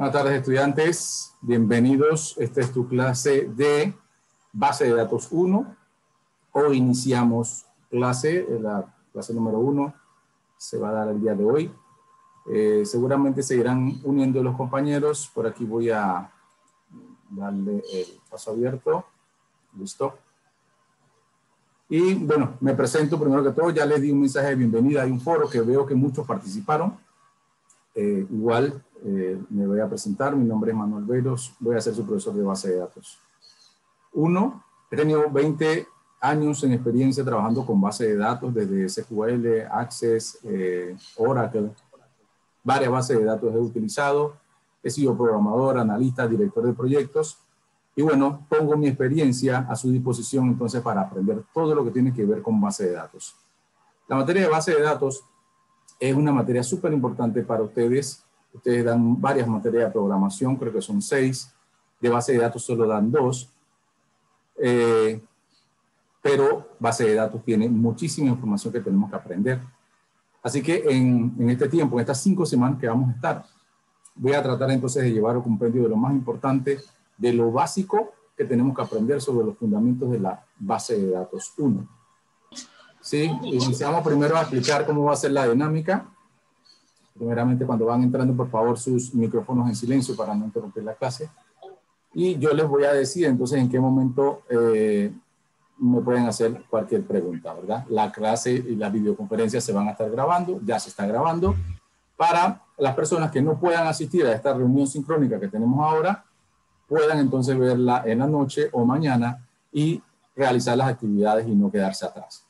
Buenas tardes, estudiantes. Bienvenidos. Esta es tu clase de Base de Datos 1. Hoy iniciamos clase, la clase número 1. Se va a dar el día de hoy. Seguramente se irán uniendo los compañeros. Por aquí voy a darle el paso abierto. Listo. Y bueno, me presento primero que todo. Ya les di un mensaje de bienvenida. Hay un foro que veo que muchos participaron. Me voy a presentar. Mi nombre es Manuel Velos. Voy a ser su profesor de base de datos 1. He tenido 20 años en experiencia trabajando con base de datos desde SQL, Access, Oracle. Varias bases de datos he utilizado. He sido programador, analista, director de proyectos. Y bueno, pongo mi experiencia a su disposición entonces para aprender todo lo que tiene que ver con base de datos. La materia de base de datos es una materia súper importante para ustedes. Ustedes dan varias materias de programación, creo que son 6. De base de datos solo dan 2. Pero base de datos tiene muchísima información que tenemos que aprender. Así que en este tiempo, en estas 5 semanas que vamos a estar, voy a tratar entonces de llevar un compendio de lo más importante, de lo básico que tenemos que aprender sobre los fundamentos de la base de datos 1. Sí, iniciamos primero a explicar cómo va a ser la dinámica. Primeramente, cuando van entrando, por favor, sus micrófonos en silencio para no interrumpir la clase. Y yo les voy a decir entonces en qué momento me pueden hacer cualquier pregunta, ¿verdad? La clase y la videoconferencia se van a estar grabando, ya se está grabando. Para las personas que no puedan asistir a esta reunión sincrónica que tenemos ahora, puedan entonces verla en la noche o mañana y realizar las actividades y no quedarse atrás.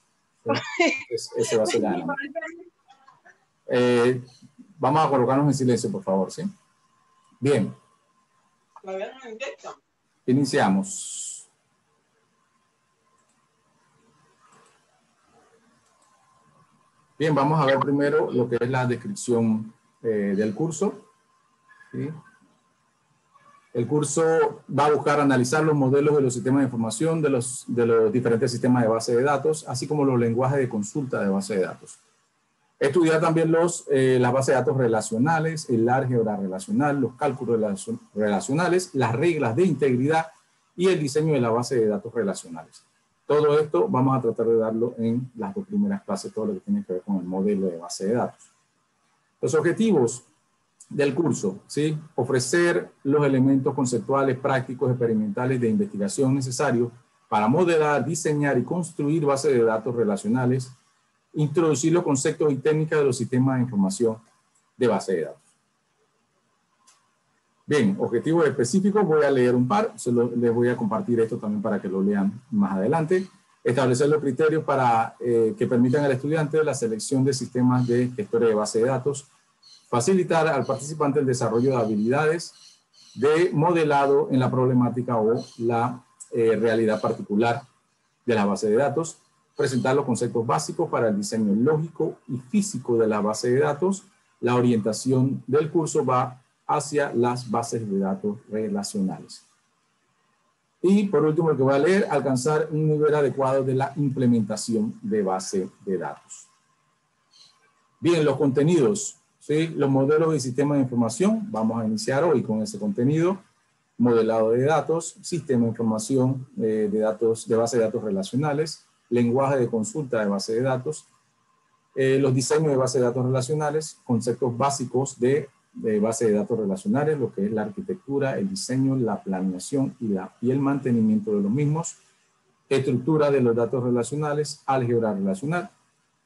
Ese va a ser la dinámica. Vamos a colocarnos en silencio, por favor, ¿sí? Bien. Iniciamos. Bien, vamos a ver primero lo que es la descripción del curso. ¿Sí? El curso va a buscar analizar los modelos de los sistemas de información de los diferentes sistemas de base de datos, así como los lenguajes de consulta de base de datos. Estudiar también las bases de datos relacionales, el álgebra relacional, los cálculos relacionales, las reglas de integridad y el diseño de la base de datos relacionales. Todo esto vamos a tratar de darlo en las 2 primeras clases, todo lo que tiene que ver con el modelo de base de datos. Los objetivos del curso, ¿sí? Ofrecer los elementos conceptuales, prácticos, experimentales de investigación necesarios para modelar, diseñar y construir bases de datos relacionales, introducir los conceptos y técnicas de los sistemas de información de base de datos. Bien, objetivos específicos, voy a leer un par, les voy a compartir esto también para que lo lean más adelante. Establecer los criterios para que permitan al estudiante la selección de sistemas de gestores de base de datos, facilitar al participante el desarrollo de habilidades de modelado en la problemática o la realidad particular de la base de datos, presentar los conceptos básicos para el diseño lógico y físico de la base de datos. La orientación del curso va hacia las bases de datos relacionales. Y por último, lo que voy a leer, alcanzar un nivel adecuado de la implementación de base de datos. Bien, los contenidos, ¿sí? Los modelos y sistemas de información, vamos a iniciar hoy con ese contenido. Modelado de datos, sistema de información de base de datos relacionales, lenguaje de consulta de base de datos, los diseños de base de datos relacionales, conceptos básicos de base de datos relacionales, lo que es la arquitectura, el diseño, la planeación y el mantenimiento de los mismos, estructura de los datos relacionales, álgebra relacional,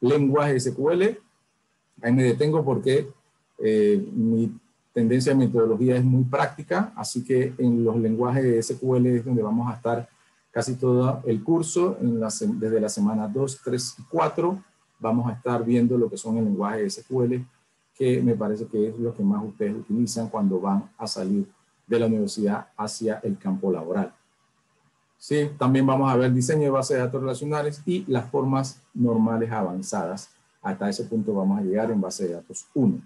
lenguaje SQL. Ahí me detengo porque mi tendencia de metodología es muy práctica, así que en los lenguajes SQL es donde vamos a estar casi todo el curso, desde la semana 2, 3 y 4, vamos a estar viendo lo que son el lenguaje SQL, que me parece que es lo que más ustedes utilizan cuando van a salir de la universidad hacia el campo laboral. Sí, también vamos a ver diseño de bases de datos relacionales y las formas normales avanzadas. Hasta ese punto vamos a llegar en base de datos 1.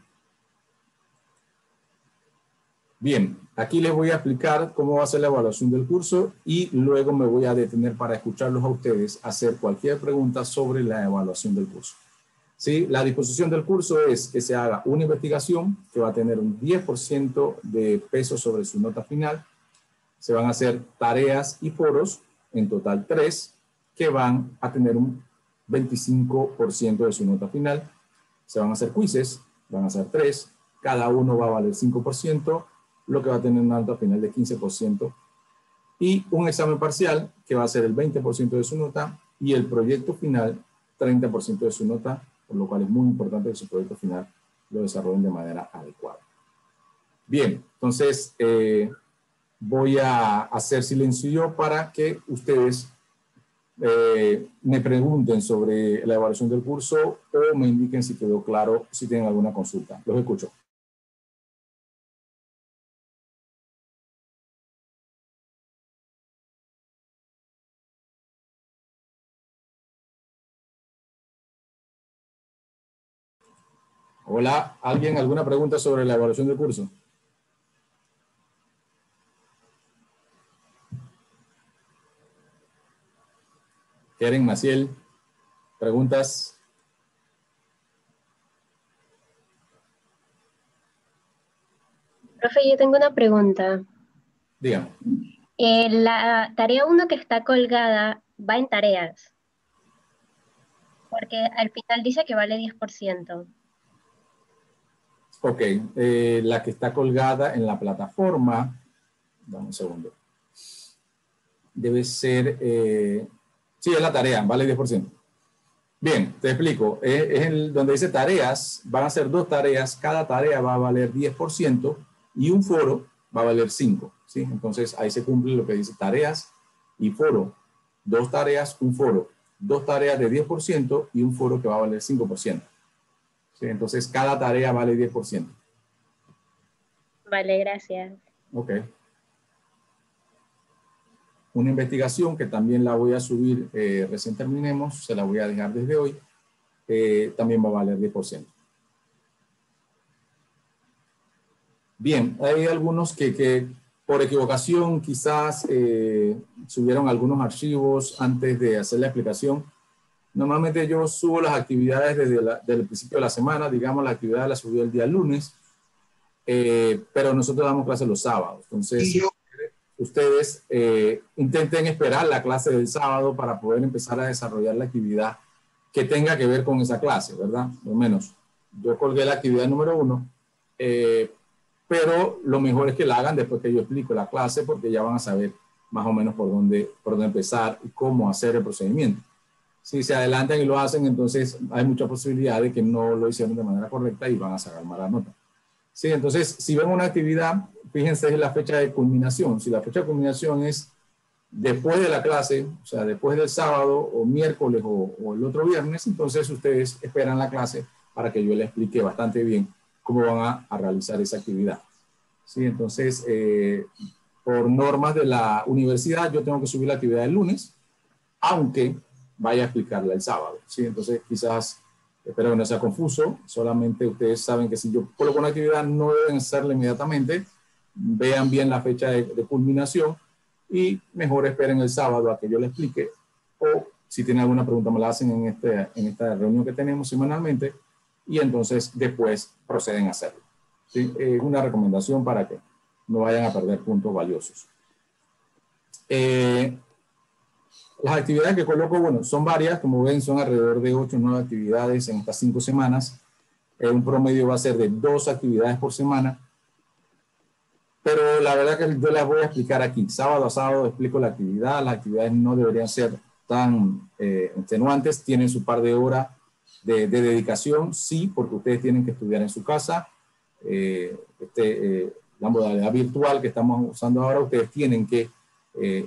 Bien, aquí les voy a explicar cómo va a ser la evaluación del curso y luego me voy a detener para escucharlos a ustedes hacer cualquier pregunta sobre la evaluación del curso. ¿sí? La disposición del curso es que se haga una investigación que va a tener un 10% de peso sobre su nota final. Se van a hacer tareas y foros, en total 3, que van a tener un 25% de su nota final. Se van a hacer quizzes, van a ser 3, cada uno va a valer 5%, lo que va a tener una nota final de 15%, y un examen parcial que va a ser el 20% de su nota, y el proyecto final 30% de su nota, por lo cual es muy importante que su proyecto final lo desarrollen de manera adecuada. Bien, entonces voy a hacer silencio yo para que ustedes me pregunten sobre la evaluación del curso o me indiquen si quedó claro, si tienen alguna consulta. Los escucho. Hola, ¿alguien alguna pregunta sobre la evaluación del curso? Keren, Maciel, ¿preguntas? Profe, yo tengo una pregunta. Dígame. La tarea uno que está colgada va en tareas, porque al final dice que vale 10%. Ok, la que está colgada en la plataforma, dame un segundo, debe ser, sí, es la tarea, vale 10%. Bien, te explico. Donde dice tareas, van a ser 2 tareas, cada tarea va a valer 10% y un foro va a valer 5%, ¿sí? Entonces ahí se cumple lo que dice tareas y foro. 2 tareas, un foro. 2 tareas de 10% y un foro que va a valer 5%. ¿Sí? Entonces cada tarea vale 10%. Vale, gracias. Ok. Una investigación que también la voy a subir, recién terminemos, se la voy a dejar desde hoy, también va a valer 10%. Bien, hay algunos que por equivocación quizás subieron algunos archivos antes de hacer la explicación. Normalmente yo subo las actividades desde el principio de la semana, digamos la actividad la subí el día lunes, pero nosotros damos clases los sábados. Entonces, ustedes intenten esperar la clase del sábado para poder empezar a desarrollar la actividad que tenga que ver con esa clase, ¿verdad? Por lo menos, yo colgué la actividad número 1, pero lo mejor es que la hagan después que yo explico la clase, porque ya van a saber más o menos por dónde empezar y cómo hacer el procedimiento. Si se adelantan y lo hacen, entonces hay mucha posibilidad de que no lo hicieron de manera correcta y van a sacar mala nota. Sí, entonces, si ven una actividad, fíjense en la fecha de culminación. Si la fecha de culminación es después de la clase, o sea, después del sábado o miércoles o el otro viernes, entonces ustedes esperan la clase para que yo les explique bastante bien cómo van a realizar esa actividad. Sí, entonces, por normas de la universidad, yo tengo que subir la actividad el lunes, aunque vaya a explicarla el sábado. Sí, entonces quizás, espero que no sea confuso, solamente ustedes saben que si yo coloco una actividad no deben hacerla inmediatamente, vean bien la fecha de culminación y mejor esperen el sábado a que yo le explique, o si tienen alguna pregunta me la hacen en esta reunión que tenemos semanalmente y entonces después proceden a hacerlo. ¿Sí? Una recomendación para que no vayan a perder puntos valiosos. Las actividades que coloco, bueno, son varias, como ven, son alrededor de 8 o 9 actividades en estas 5 semanas. Un promedio va a ser de 2 actividades por semana. Pero la verdad que yo las voy a explicar aquí. Sábado a sábado explico la actividad. Las actividades no deberían ser tan extenuantes. Tienen su par de horas de dedicación, sí, porque ustedes tienen que estudiar en su casa. La modalidad virtual que estamos usando ahora, ustedes tienen que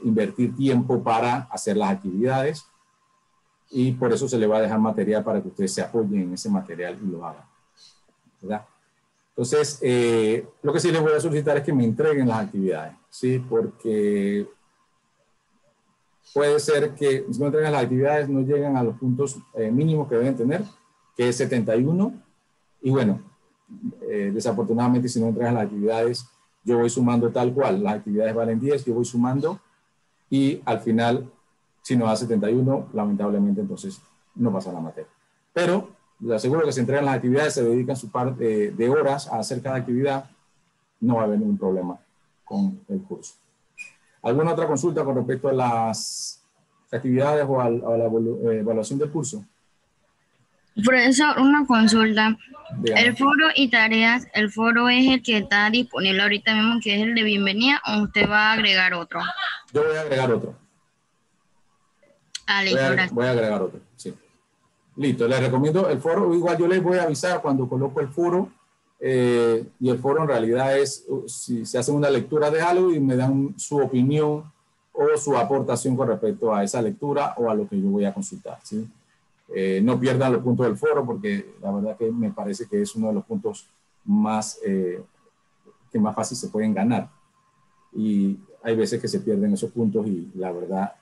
invertir tiempo para hacer las actividades y por eso se le va a dejar material para que ustedes se apoyen en ese material y lo hagan, ¿verdad? Entonces, lo que sí les voy a solicitar es que me entreguen las actividades, ¿sí? Porque puede ser que si no entregan las actividades no llegan a los puntos mínimos que deben tener, que es 71, y bueno, desafortunadamente si no entregan las actividades, yo voy sumando tal cual, las actividades valen 10, yo voy sumando y al final, si no da 71, lamentablemente entonces no pasa la materia. Pero Les aseguro que si entregan las actividades, se dedican su par de horas a hacer cada actividad, no va a haber ningún problema con el curso. ¿Alguna otra consulta con respecto a las actividades o a la evaluación del curso? Profesor, una consulta. Dígame. El foro y tareas, ¿el foro es el que está disponible ahorita mismo, que es el de bienvenida, o usted va a agregar otro? Yo voy a agregar otro. Ah, listo, gracias. Voy a agregar otro, sí. Listo, les recomiendo el foro. Igual yo les voy a avisar cuando coloco el foro. Y el foro en realidad es si se hace una lectura de algo y me dan su opinión o su aportación con respecto a esa lectura o a lo que yo voy a consultar, ¿sí? No pierdan los puntos del foro porque la verdad que me parece que es uno de los puntos más que más fácil se pueden ganar. Y hay veces que se pierden esos puntos y la verdad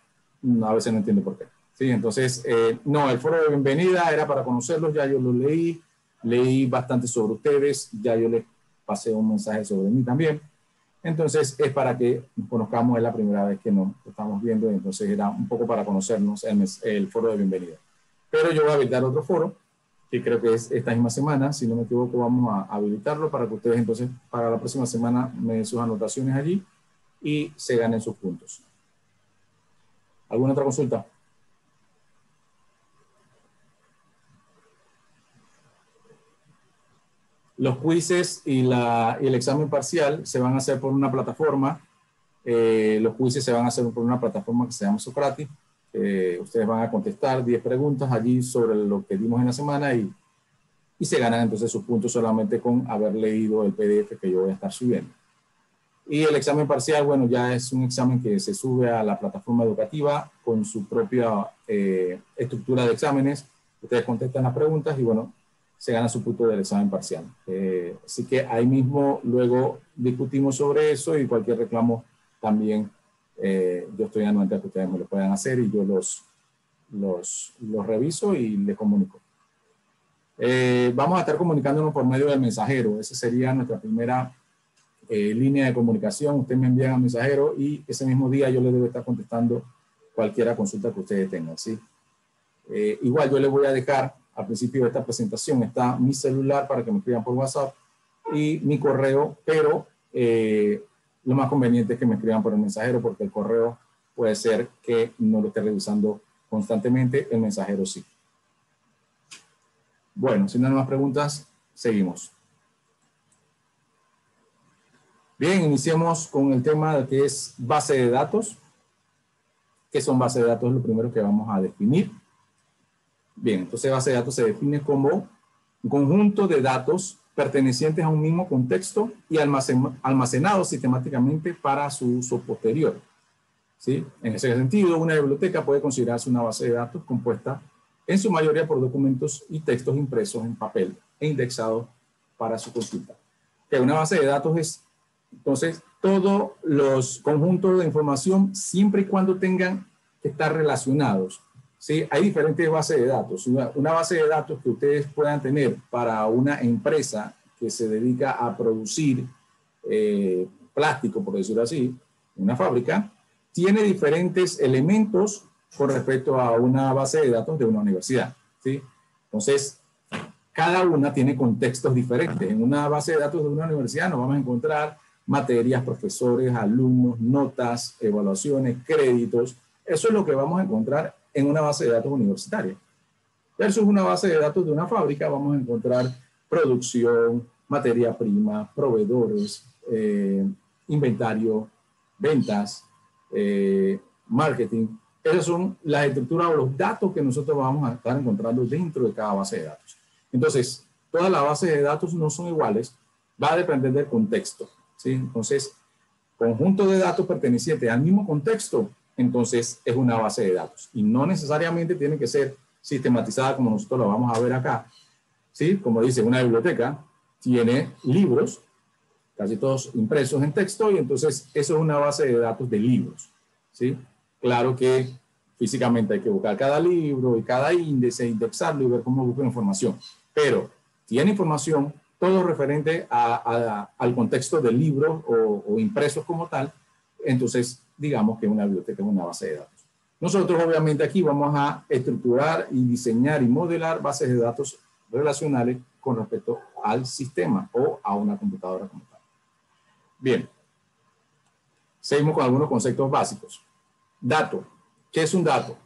a veces no entiendo por qué. ¿Sí? Entonces, no, el foro de bienvenida era para conocerlos, ya yo lo leí bastante sobre ustedes, ya yo les pasé un mensaje sobre mí también. Entonces, es para que nos conozcamos, es la primera vez que nos estamos viendo, entonces era un poco para conocernos el foro de bienvenida. Pero yo voy a habilitar otro foro, que creo que es esta misma semana, si no me equivoco, vamos a habilitarlo para que ustedes entonces para la próxima semana me den sus anotaciones allí y se ganen sus puntos. ¿Alguna otra consulta? Los quizzes y el examen parcial se van a hacer por una plataforma. Los quizzes se van a hacer por una plataforma que se llama Socrates. Ustedes van a contestar 10 preguntas allí sobre lo que dimos en la semana y se ganan entonces sus puntos solamente con haber leído el PDF que yo voy a estar subiendo. Y el examen parcial, bueno, ya es un examen que se sube a la plataforma educativa con su propia estructura de exámenes. Ustedes contestan las preguntas y bueno, se gana su punto del examen parcial. Así que ahí mismo luego discutimos sobre eso y cualquier reclamo también yo estoy anuente a que ustedes me lo puedan hacer y yo los reviso y les comunico. Vamos a estar comunicándonos por medio del mensajero. Esa sería nuestra primera línea de comunicación. Ustedes me envían al mensajero y ese mismo día yo les debo estar contestando cualquier consulta que ustedes tengan, ¿sí? Igual yo les voy a dejar al principio de esta presentación, está mi celular para que me escriban por WhatsApp y mi correo, pero lo más conveniente es que me escriban por el mensajero porque el correo puede ser que no lo esté revisando constantemente, el mensajero sí. Bueno, si no hay más preguntas, seguimos. Bien, iniciemos con el tema que es base de datos. ¿Qué son bases de datos? Es lo primero que vamos a definir. Bien, entonces base de datos se define como un conjunto de datos pertenecientes a un mismo contexto y almacenados sistemáticamente para su uso posterior. ¿Sí? En ese sentido, una biblioteca puede considerarse una base de datos compuesta en su mayoría por documentos y textos impresos en papel e indexados para su consulta. Que una base de datos es, entonces, todos los conjuntos de información siempre y cuando tengan que estar relacionados. ¿Sí? Hay diferentes bases de datos. Una base de datos que ustedes puedan tener para una empresa que se dedica a producir plástico, por decirlo así, una fábrica, tiene diferentes elementos con respecto a una base de datos de una universidad. ¿Sí? Entonces, cada una tiene contextos diferentes. En una base de datos de una universidad nos vamos a encontrar materias, profesores, alumnos, notas, evaluaciones, créditos. Eso es lo que vamos a encontrar en una base de datos universitaria. Versus una base de datos de una fábrica, vamos a encontrar producción, materia prima, proveedores, inventario, ventas, marketing. Esas son las estructuras o los datos que nosotros vamos a estar encontrando dentro de cada base de datos. Entonces, todas las bases de datos no son iguales, va a depender del contexto, ¿sí? Entonces, conjunto de datos pertenecientes al mismo contexto, entonces es una base de datos. Y no necesariamente tiene que ser sistematizada como nosotros lo vamos a ver acá, ¿sí? Como dice, una biblioteca tiene libros, casi todos impresos en texto, y entonces eso es una base de datos de libros, ¿sí? Claro que físicamente hay que buscar cada libro y cada índice, indexarlo y ver cómo busca información. Pero tiene información, todo referente al contexto del libro o impresos como tal, entonces digamos que una biblioteca es una base de datos. Nosotros obviamente aquí vamos a estructurar y diseñar y modelar bases de datos relacionales con respecto al sistema o a una computadora como tal. Bien. Seguimos con algunos conceptos básicos. Dato. ¿Qué es un dato?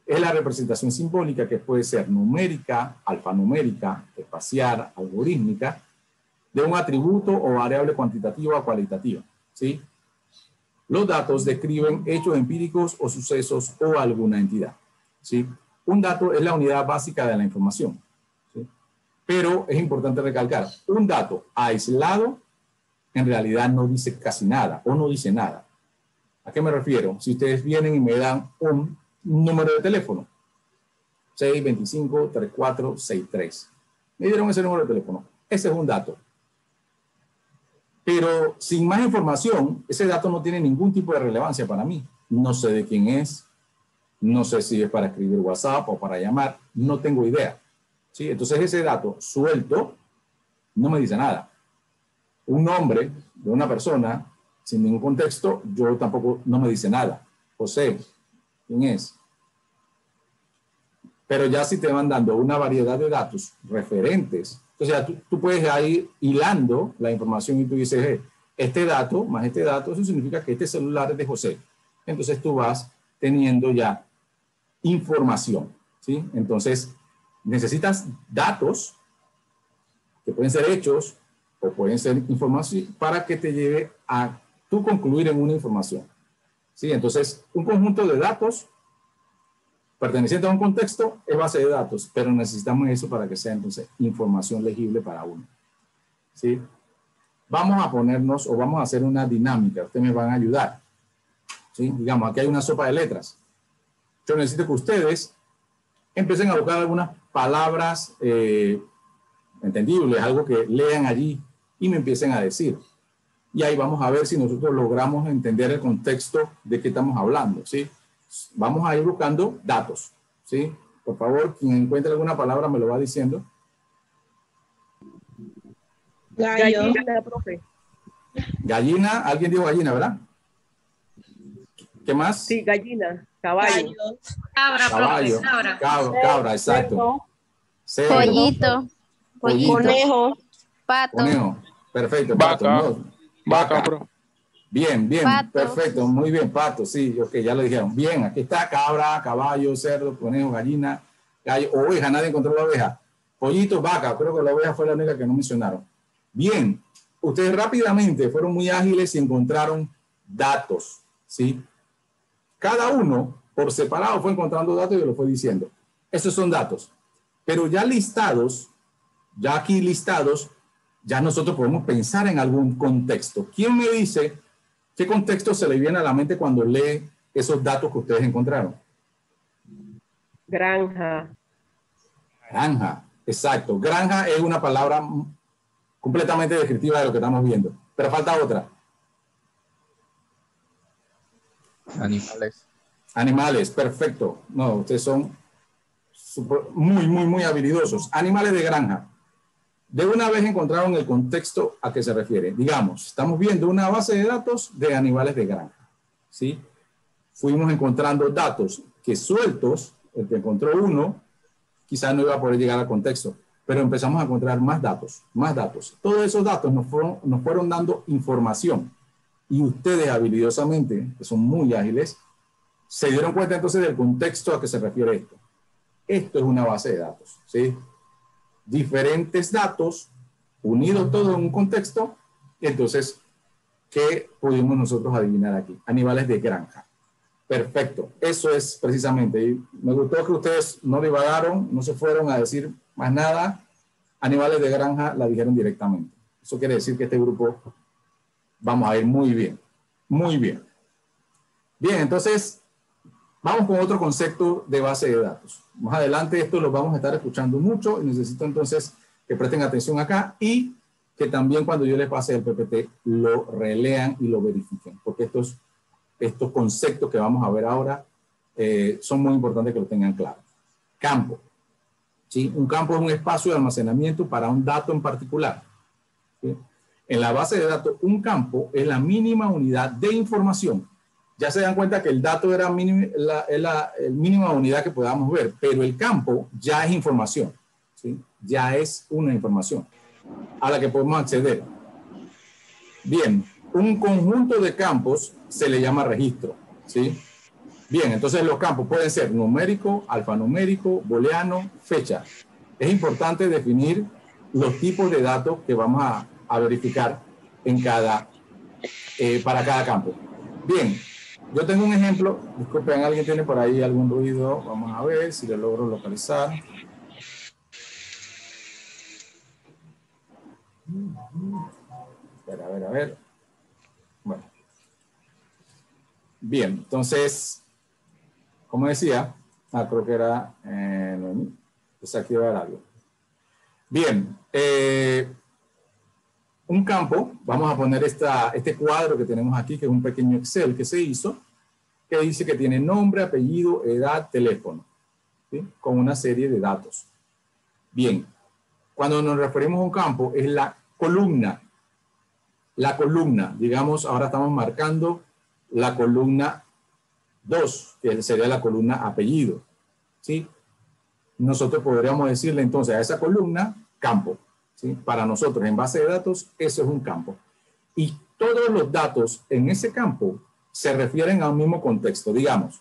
Es la representación simbólica que puede ser numérica, alfanumérica, espacial, algorítmica, de un atributo o variable cuantitativa o cualitativa, ¿sí? Los datos describen hechos empíricos o sucesos o alguna entidad, ¿sí? Un dato es la unidad básica de la información, ¿sí? Pero es importante recalcar, un dato aislado en realidad no dice casi nada o no dice nada. ¿A qué me refiero? Si ustedes vienen y me dan un número de teléfono, 625-3463. Me dieron ese número de teléfono. Ese es un dato. Pero sin más información, ese dato no tiene ningún tipo de relevancia para mí. No sé de quién es, no sé si es para escribir WhatsApp o para llamar, no tengo idea, ¿sí? Entonces ese dato suelto no me dice nada. Un nombre de una persona sin ningún contexto, yo tampoco, no me dice nada. José, ¿quién es? Pero ya si te van dando una variedad de datos referentes, o sea, tú puedes ir hilando la información y tú dices, este dato más este dato, eso significa que este celular es de José. Entonces tú vas teniendo ya información, ¿sí? Entonces necesitas datos que pueden ser hechos o pueden ser información para que te lleve a tú concluir en una información, ¿sí? Entonces, un conjunto de datos perteneciente a un contexto es base de datos, pero necesitamos eso para que sea entonces información legible para uno, ¿sí? Vamos a ponernos o vamos a hacer una dinámica, ustedes me van a ayudar, ¿sí? Digamos, aquí hay una sopa de letras. Yo necesito que ustedes empiecen a buscar algunas palabras entendibles, algo que lean allí y me empiecen a decir. Y ahí vamos a ver si nosotros logramos entender el contexto de qué estamos hablando, ¿sí? Vamos a ir buscando datos, ¿sí? Por favor, quien encuentre alguna palabra me lo va diciendo. Gallina, profe. Gallina, alguien dijo gallina, ¿verdad? ¿Qué más? Sí, gallina, caballo. Cabra, Caballo, profe, cabra. cabra, exacto. Cerdo, Pollito, pollito, Conejo. pato, conejo, perfecto, Vaca. pato, ¿no? Vaca, bro. Bien, bien, Pato. perfecto, muy bien, pato, sí, ok, ya lo dijeron. Bien, aquí está cabra, caballo, cerdo, conejo, gallina, gallo, oveja, nadie encontró la oveja. Pollito, vaca, creo que la oveja fue la única que no mencionaron. Bien, ustedes rápidamente fueron muy ágiles y encontraron datos, ¿sí? Cada uno, por separado, fue encontrando datos y lo fue diciendo. Esos son datos. Pero ya listados, ya aquí listados, ya nosotros podemos pensar en algún contexto. ¿Quién me dice qué contexto se le viene a la mente cuando lee esos datos que ustedes encontraron? Granja. Granja, exacto. Granja es una palabra completamente descriptiva de lo que estamos viendo. Pero falta otra. Animales. Animales, perfecto. No, ustedes son muy habilidosos. Animales de granja. De una vez encontraron el contexto a que se refiere. Digamos, estamos viendo una base de datos de animales de granja, ¿sí? Fuimos encontrando datos que sueltos, el que encontró uno, quizás no iba a poder llegar al contexto, pero empezamos a encontrar más datos, más datos. Todos esos datos nos fueron dando información y ustedes habilidosamente, que son muy ágiles, se dieron cuenta entonces del contexto a que se refiere esto. Esto es una base de datos, ¿sí? Diferentes datos unidos todos en un contexto, entonces, ¿qué pudimos nosotros adivinar aquí? Animales de granja. Perfecto, eso es precisamente, y me gustó que ustedes no divagaron, no se fueron a decir más nada, animales de granja la dijeron directamente. Eso quiere decir que este grupo vamos a ir muy bien, muy bien. Bien, entonces, vamos con otro concepto de base de datos. Más adelante esto lo vamos a estar escuchando mucho y necesito entonces que presten atención acá y que también cuando yo les pase el PPT lo relean y lo verifiquen, porque estos conceptos que vamos a ver ahora son muy importantes que lo tengan claro. Campo. ¿Sí? Un campo es un espacio de almacenamiento para un dato en particular. ¿Sí? En la base de datos, un campo es la mínima unidad de información. Ya se dan cuenta que el dato era la mínima unidad que podamos ver, pero el campo ya es información, ¿sí? ya es una información a la que podemos acceder. Bien, un conjunto de campos se le llama registro, ¿sí? Bien, entonces los campos pueden ser numérico, alfanumérico, booleano, fecha. Es importante definir los tipos de datos que vamos a verificar para cada campo. Bien, yo tengo un ejemplo. Disculpen, ¿alguien tiene por ahí algún ruido? Vamos a ver si lo logro localizar. A ver. Bueno. Bien, entonces, como decía, creo que era desactivar algo. Bien, un campo, vamos a poner este cuadro que tenemos aquí, que es un pequeño Excel que se hizo, que dice que tiene nombre, apellido, edad, teléfono, ¿sí? Con una serie de datos. Bien, cuando nos referimos a un campo, es la columna. La columna, digamos, ahora estamos marcando la columna 2, que sería la columna apellido, ¿sí? Nosotros podríamos decirle entonces a esa columna campo, ¿sí? Para nosotros en base de datos, eso es un campo. Y todos los datos en ese campo se refieren a un mismo contexto. Digamos,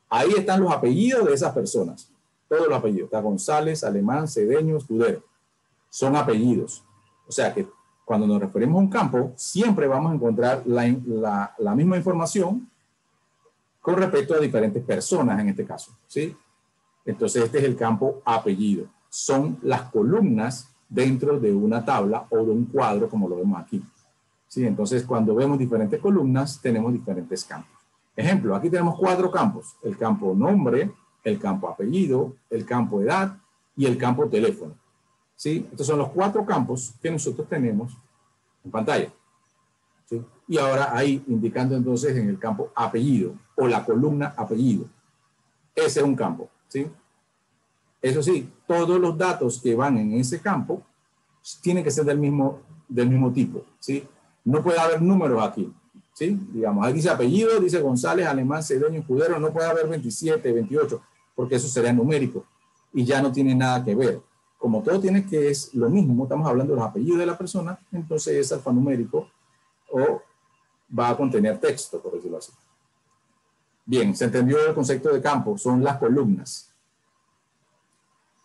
ahí están los apellidos de esas personas. Todos los apellidos. Está González, Alemán, Cedeño, Escudero. Son apellidos. O sea que cuando nos referimos a un campo, siempre vamos a encontrar la misma información con respecto a diferentes personas en este caso, ¿sí? Entonces este es el campo apellido. Son las columnas dentro de una tabla o de un cuadro, como lo vemos aquí, ¿sí? Entonces cuando vemos diferentes columnas, tenemos diferentes campos. Ejemplo, aquí tenemos 4 campos. El campo nombre, el campo apellido, el campo edad y el campo teléfono, ¿sí? Estos son los 4 campos que nosotros tenemos en pantalla, ¿sí? Y ahora ahí indicando entonces en el campo apellido o la columna apellido. Ese es un campo, ¿sí? Eso sí, todos los datos que van en ese campo tienen que ser del mismo tipo, ¿sí? No puede haber números aquí, ¿sí? Digamos, ahí dice apellido, dice González, Alemán, Cedeño, Escudero, no puede haber 27, 28, porque eso sería numérico y ya no tiene nada que ver. Como todo tiene que es lo mismo, estamos hablando de los apellidos de la persona, entonces es alfanumérico o va a contener texto, por decirlo así. Bien, se entendió el concepto de campo, son las columnas.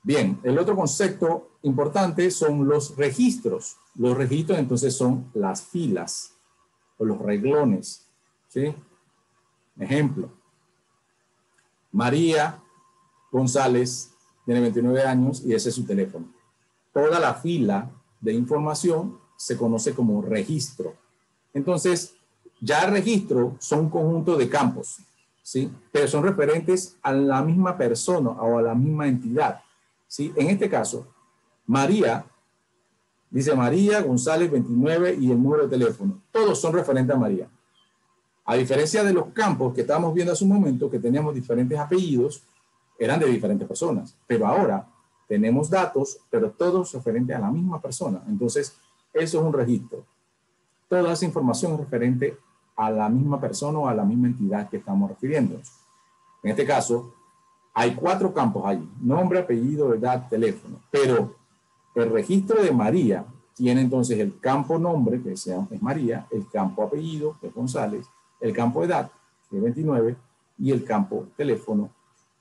Bien, el otro concepto importante son los registros. Los registros entonces son las filas o los renglones, ¿sí? Ejemplo, María González tiene 29 años y ese es su teléfono. Toda la fila de información se conoce como registro. Entonces, ya el registro son un conjunto de campos, ¿sí? Pero son referentes a la misma persona o a la misma entidad, ¿sí? En este caso, María, dice María González 29 y el número de teléfono. Todos son referentes a María. A diferencia de los campos que estábamos viendo hace un momento, que teníamos diferentes apellidos, eran de diferentes personas. Pero ahora tenemos datos, pero todos referentes a la misma persona. Entonces, eso es un registro. Toda esa información es referente a la misma persona o a la misma entidad que estamos refiriéndonos. En este caso, hay 4 campos allí: nombre, apellido, edad, teléfono. Pero el registro de María tiene entonces el campo nombre, que es María, el campo apellido, que es González, el campo edad, que es 29, y el campo teléfono,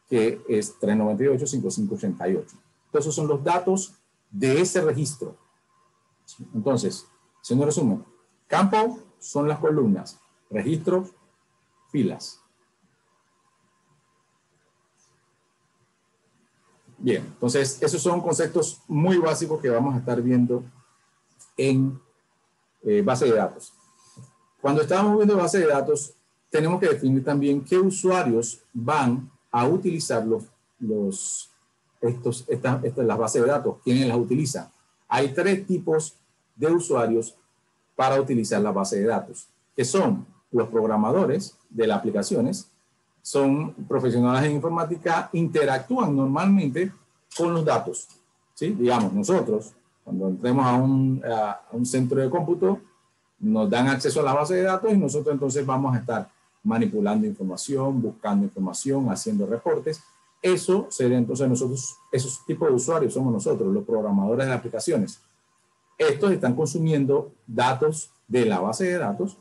que es 398-5588. Entonces son los datos de ese registro. Entonces, haciendo resumen, campo son las columnas, registros, filas. Bien, entonces esos son conceptos muy básicos que vamos a estar viendo en base de datos. Cuando estamos viendo base de datos, tenemos que definir también qué usuarios van a utilizar las bases de datos, quiénes las utilizan. Hay 3 tipos de usuarios para utilizar la base de datos, que son los programadores de las aplicaciones, son profesionales en informática, interactúan normalmente con los datos, ¿sí? Digamos, nosotros, cuando entremos a un centro de cómputo, nos dan acceso a la base de datos y nosotros entonces vamos a estar manipulando información, buscando información, haciendo reportes, Eso sería entonces nosotros, esos tipos de usuarios somos nosotros, los programadores de aplicaciones. Estos están consumiendo datos de la base de datos,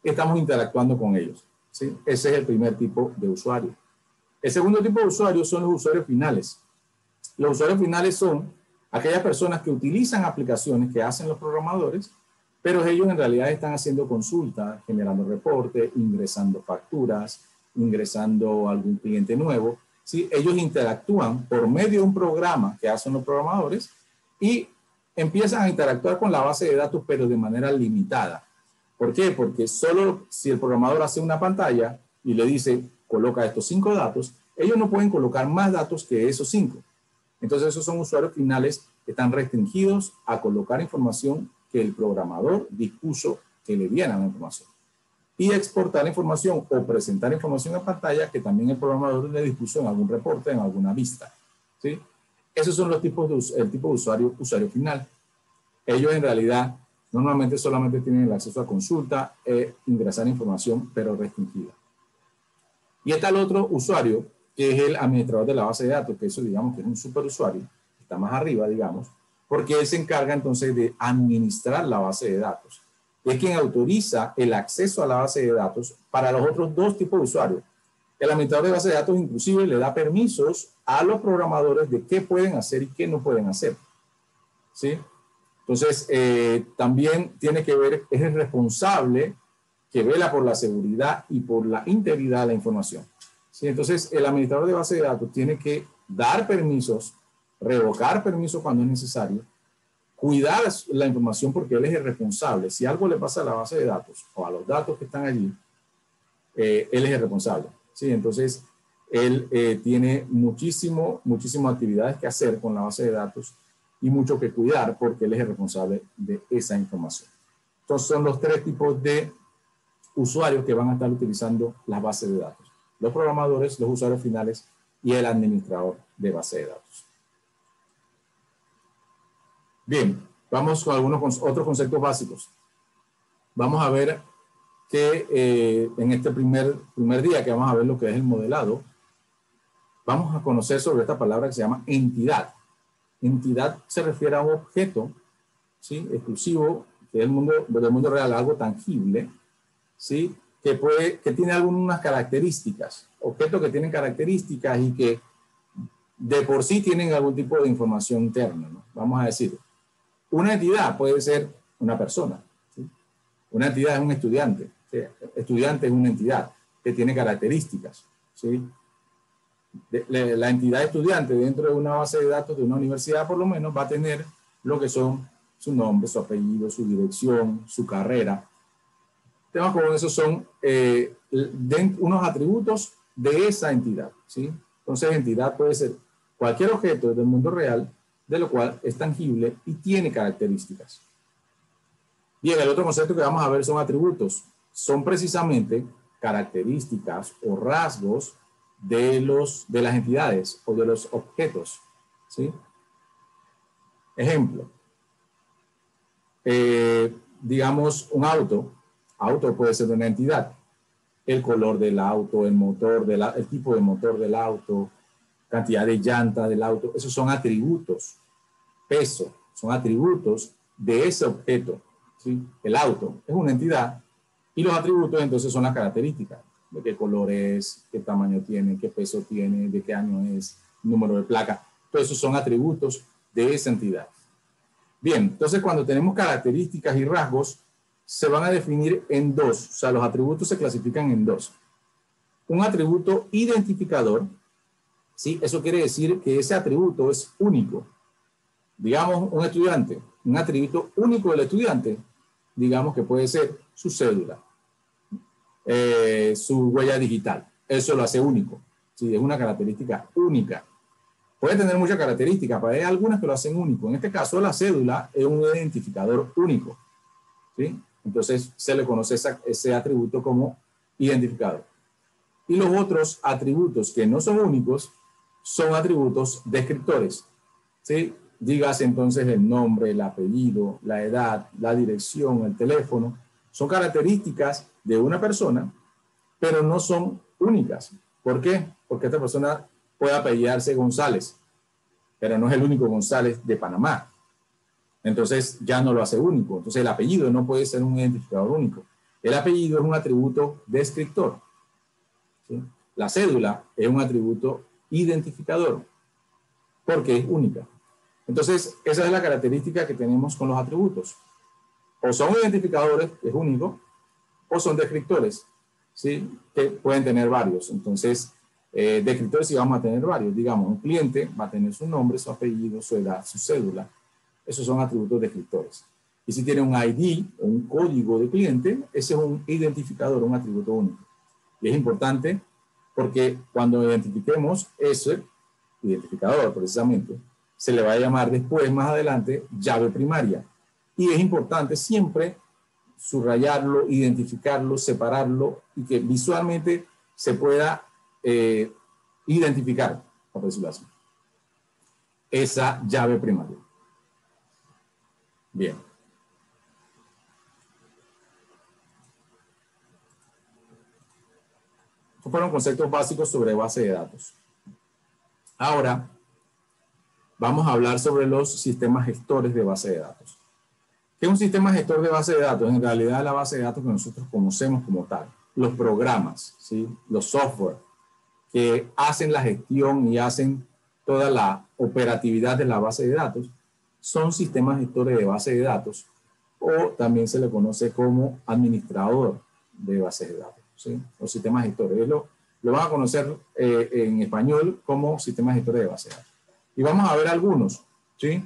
estamos interactuando con ellos, ¿sí? Ese es el primer tipo de usuario. El segundo tipo de usuarios son los usuarios finales. Los usuarios finales son aquellas personas que utilizan aplicaciones que hacen los programadores, pero ellos en realidad están haciendo consultas, generando reportes, ingresando facturas, ingresando algún cliente nuevo, ¿sí? Ellos interactúan por medio de un programa que hacen los programadores y empiezan a interactuar con la base de datos, pero de manera limitada. ¿Por qué? Porque solo si el programador hace una pantalla y le dice, coloca estos 5 datos, ellos no pueden colocar más datos que esos 5. Entonces, esos son usuarios finales que están restringidos a colocar información que el programador dispuso que le dieran la información. Y exportar la información o presentar información en pantalla que también el programador le dispuso en algún reporte, en alguna vista, ¿sí? Esos son los tipos de, el tipo de usuario final. Ellos en realidad normalmente solamente tienen el acceso a consulta e ingresar información, pero restringida. Y está el otro usuario, que es el administrador de la base de datos, que eso digamos que es un superusuario, está más arriba, digamos, porque él se encarga entonces de administrar la base de datos. Es quien autoriza el acceso a la base de datos para los otros dos tipos de usuarios. El administrador de base de datos inclusive le da permisos a los programadores de qué pueden hacer y qué no pueden hacer, ¿sí? Entonces, también tiene que ver, es el responsable que vela por la seguridad y por la integridad de la información, ¿sí? Entonces, el administrador de base de datos tiene que dar permisos, revocar permisos cuando es necesario, cuidar la información porque él es el responsable. Si algo le pasa a la base de datos o a los datos que están allí, él es el responsable, ¿sí? Entonces, él tiene muchísimas actividades que hacer con la base de datos y mucho que cuidar porque él es el responsable de esa información. Entonces, son los 3 tipos de usuarios que van a estar utilizando las bases de datos: los programadores, los usuarios finales y el administrador de base de datos. Bien, vamos con algunos otros conceptos básicos. Vamos a ver que en este primer día que vamos a ver lo que es el modelado, vamos a conocer sobre esta palabra que se llama entidad. Entidad se refiere a un objeto, ¿sí?, exclusivo del mundo real, algo tangible, ¿sí?, que tiene algunas características, objetos que tienen características y que de por sí tienen algún tipo de información interna, ¿no? Vamos a decir, una entidad puede ser una persona, ¿sí? Una entidad es un estudiante, ¿sí? Estudiante es una entidad que tiene características, ¿sí? La entidad estudiante dentro de una base de datos de una universidad por lo menos va a tener lo que son su nombre, su apellido, su dirección, su carrera. Temas como esos son unos atributos de esa entidad, ¿sí? Entonces, entidad puede ser cualquier objeto del mundo real de lo cual es tangible y tiene características. Bien, el otro concepto que vamos a ver son atributos. Son precisamente características o rasgos de las entidades o de los objetos, ¿sí? Ejemplo, digamos un auto puede ser de una entidad. El color del auto, el tipo de motor del auto, cantidad de llantas del auto, esos son atributos. Peso, son atributos de ese objeto, ¿sí? El auto es una entidad y los atributos entonces son las características. De qué color es, qué tamaño tiene, qué peso tiene, de qué año es, número de placa. Todos esos son atributos de esa entidad. Bien, entonces cuando tenemos características y rasgos, se van a definir en 2. O sea, los atributos se clasifican en 2. Un atributo identificador, ¿sí? Eso quiere decir que ese atributo es único. Digamos, un estudiante, un atributo único del estudiante, digamos que puede ser su cédula, su huella digital. Eso lo hace único, ¿sí? Es una característica única. Puede tener muchas características, pero hay algunas que lo hacen único. En este caso, la cédula es un identificador único, ¿sí? Entonces, se le conoce ese atributo como identificador. Y los otros atributos que no son únicos son atributos descriptores, ¿sí? Dígase entonces el nombre, el apellido, la edad, la dirección, el teléfono. Son características de una persona, pero no son únicas. ¿Por qué? Porque esta persona puede apellidarse González, pero no es el único González de Panamá. Entonces ya no lo hace único. Entonces el apellido no puede ser un identificador único. El apellido es un atributo descriptor, ¿sí? La cédula es un atributo identificador porque es única. Entonces esa es la característica que tenemos con los atributos. O son identificadores, es único, o son descriptores, ¿sí? Que pueden tener varios. Entonces, descriptores sí vamos a tener varios. Digamos, un cliente va a tener su nombre, su apellido, su edad, su cédula. Esos son atributos descriptores. Y si tiene un ID o un código de cliente, ese es un identificador, un atributo único. Y es importante porque cuando identifiquemos ese identificador, precisamente, se le va a llamar después, más adelante, llave primaria. Y es importante siempre subrayarlo, identificarlo, separarlo y que visualmente se pueda identificar, por decirlo así, esa llave primaria. Bien. Estos fueron conceptos básicos sobre base de datos. Ahora, vamos a hablar sobre los sistemas gestores de base de datos. ¿Qué es un sistema gestor de base de datos? En realidad, la base de datos que nosotros conocemos como tal. Los programas, ¿sí? Los software que hacen la gestión y hacen toda la operatividad de la base de datos son sistemas gestores de base de datos, o también se le conoce como administrador de bases de datos, ¿sí? Los sistemas gestores. Lo van a conocer en español como sistemas gestores de base de datos. Y vamos a ver algunos, ¿sí?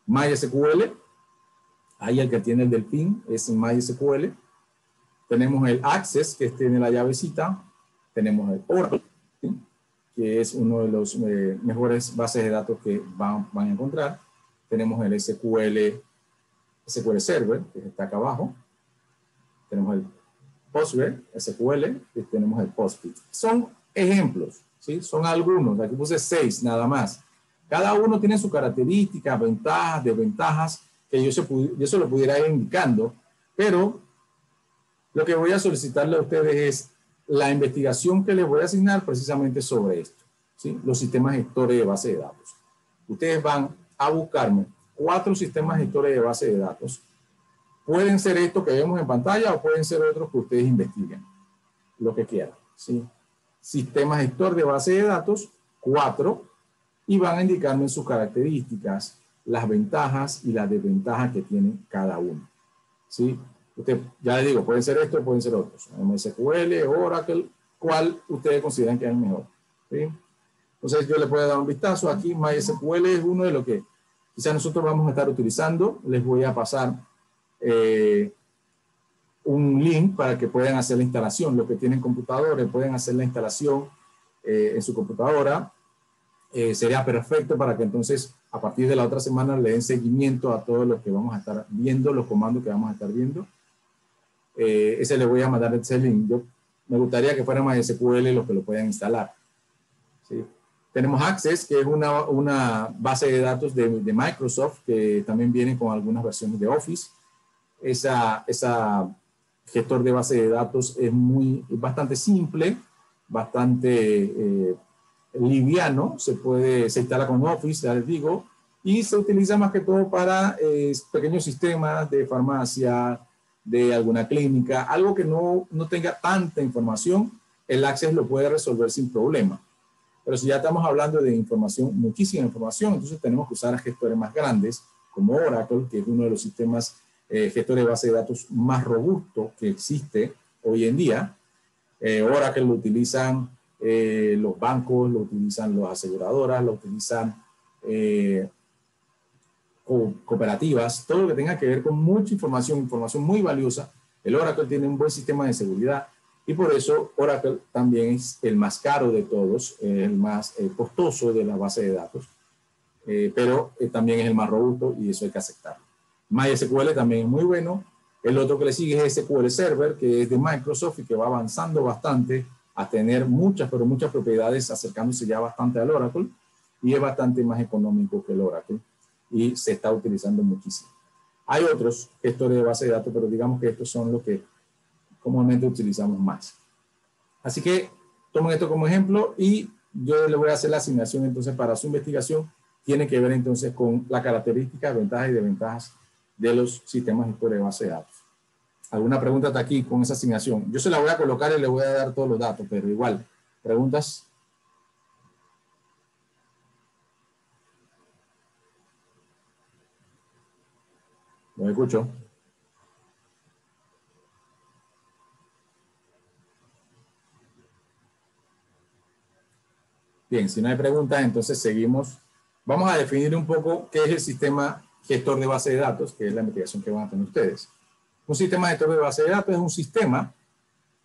MySQL, ahí el que tiene el delfín es MySQL. Tenemos el Access, que tiene la llavecita. Tenemos el Oracle, ¿sí? Que es uno de los mejores bases de datos que van a encontrar. Tenemos el SQL Server, que está acá abajo. Tenemos el PostgreSQL, y tenemos el PostFit. Son ejemplos, ¿sí? Son algunos. Aquí puse 6 nada más. Cada uno tiene su característica, ventajas, desventajas, que yo se lo pudiera ir indicando, pero lo que voy a solicitarle a ustedes es la investigación que les voy a asignar precisamente sobre esto, ¿sí? Los sistemas gestores de base de datos. Ustedes van a buscarme 4 sistemas gestores de base de datos. Pueden ser estos que vemos en pantalla o pueden ser otros que ustedes investiguen, lo que quieran, ¿sí? Sistema gestor de base de datos, 4, y van a indicarme sus características, las ventajas y las desventajas que tiene cada uno, ¿sí? Usted, ya les digo, pueden ser estos, pueden ser otros. MySQL, Oracle, ¿cuál ustedes consideran que es el mejor? ¿Sí? Entonces yo les voy a dar un vistazo. Aquí MySQL es uno de los que quizás nosotros vamos a estar utilizando. Les voy a pasar un link para que puedan hacer la instalación. Los que tienen computadores pueden hacer la instalación en su computadora. Sería perfecto para que entonces a partir de la otra semana le den seguimiento a todos los que vamos a estar viendo, los comandos que vamos a estar viendo. Ese le voy a mandar ese link. Me gustaría que fuera MySQL los que lo puedan instalar, ¿sí? Tenemos Access, que es una base de datos de Microsoft, que también viene con algunas versiones de Office. Esa gestor de base de datos es bastante simple, bastante liviano, se instala con Office, ya les digo, y se utiliza más que todo para pequeños sistemas de farmacia, de alguna clínica, algo que no tenga tanta información. El Access lo puede resolver sin problema. Pero si ya estamos hablando de información, muchísima información, entonces tenemos que usar gestores más grandes, como Oracle, que es uno de los sistemas gestores de base de datos más robustos que existe hoy en día. Oracle lo utilizan los bancos, lo utilizan las aseguradoras, lo utilizan cooperativas, todo lo que tenga que ver con mucha información muy valiosa. El Oracle tiene un buen sistema de seguridad y por eso Oracle también es el más caro de todos, el más costoso de la base de datos, pero también es el más robusto y eso hay que aceptarlo. MySQL también es muy bueno. El otro que le sigue es SQL Server, que es de Microsoft y que va avanzando bastante a tener muchas propiedades, acercándose ya bastante al Oracle, y es bastante más económico que el Oracle y se está utilizando muchísimo. Hay otros gestores de base de datos, pero digamos que estos son los que comúnmente utilizamos más. Así que tomen esto como ejemplo y yo le voy a hacer la asignación entonces para su investigación. Tiene que ver entonces con la característica, ventajas y desventajas de los sistemas gestores de base de datos. ¿Alguna pregunta hasta aquí con esa asignación? Yo se la voy a colocar y le voy a dar todos los datos, pero igual, ¿preguntas? ¿Lo escucho? Bien, si no hay preguntas, entonces seguimos. Vamos a definir un poco qué es el sistema gestor de base de datos, que es la investigación que van a tener ustedes. Un sistema gestor de base de datos es un sistema,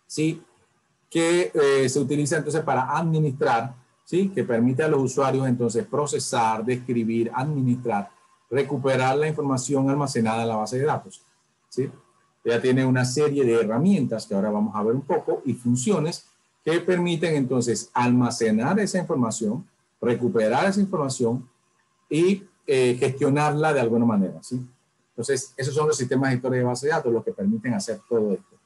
¿sí?, que se utiliza entonces para administrar, ¿sí?, que permite a los usuarios entonces procesar, describir, administrar, recuperar la información almacenada en la base de datos, ¿sí? Ya tiene una serie de herramientas que ahora vamos a ver un poco y funciones que permiten entonces almacenar esa información, recuperar esa información y gestionarla de alguna manera, ¿sí? Entonces, esos son los sistemas gestores de base de datos, los que permiten hacer todo esto.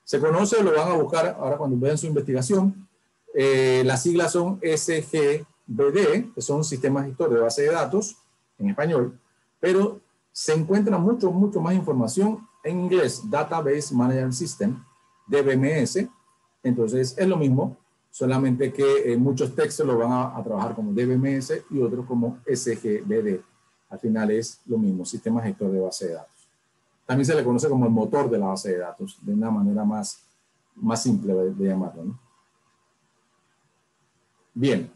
Se conoce, lo van a buscar ahora cuando vean su investigación. Las siglas son SGBD, que son sistemas gestores de base de datos en español, pero se encuentra mucho más información en inglés, Database Management System, DBMS. Entonces es lo mismo, solamente que muchos textos lo van a trabajar como DBMS y otros como SGBD. Al final es lo mismo, sistema gestor de base de datos. También se le conoce como el motor de la base de datos, de una manera más simple de llamarlo, ¿no? Bien,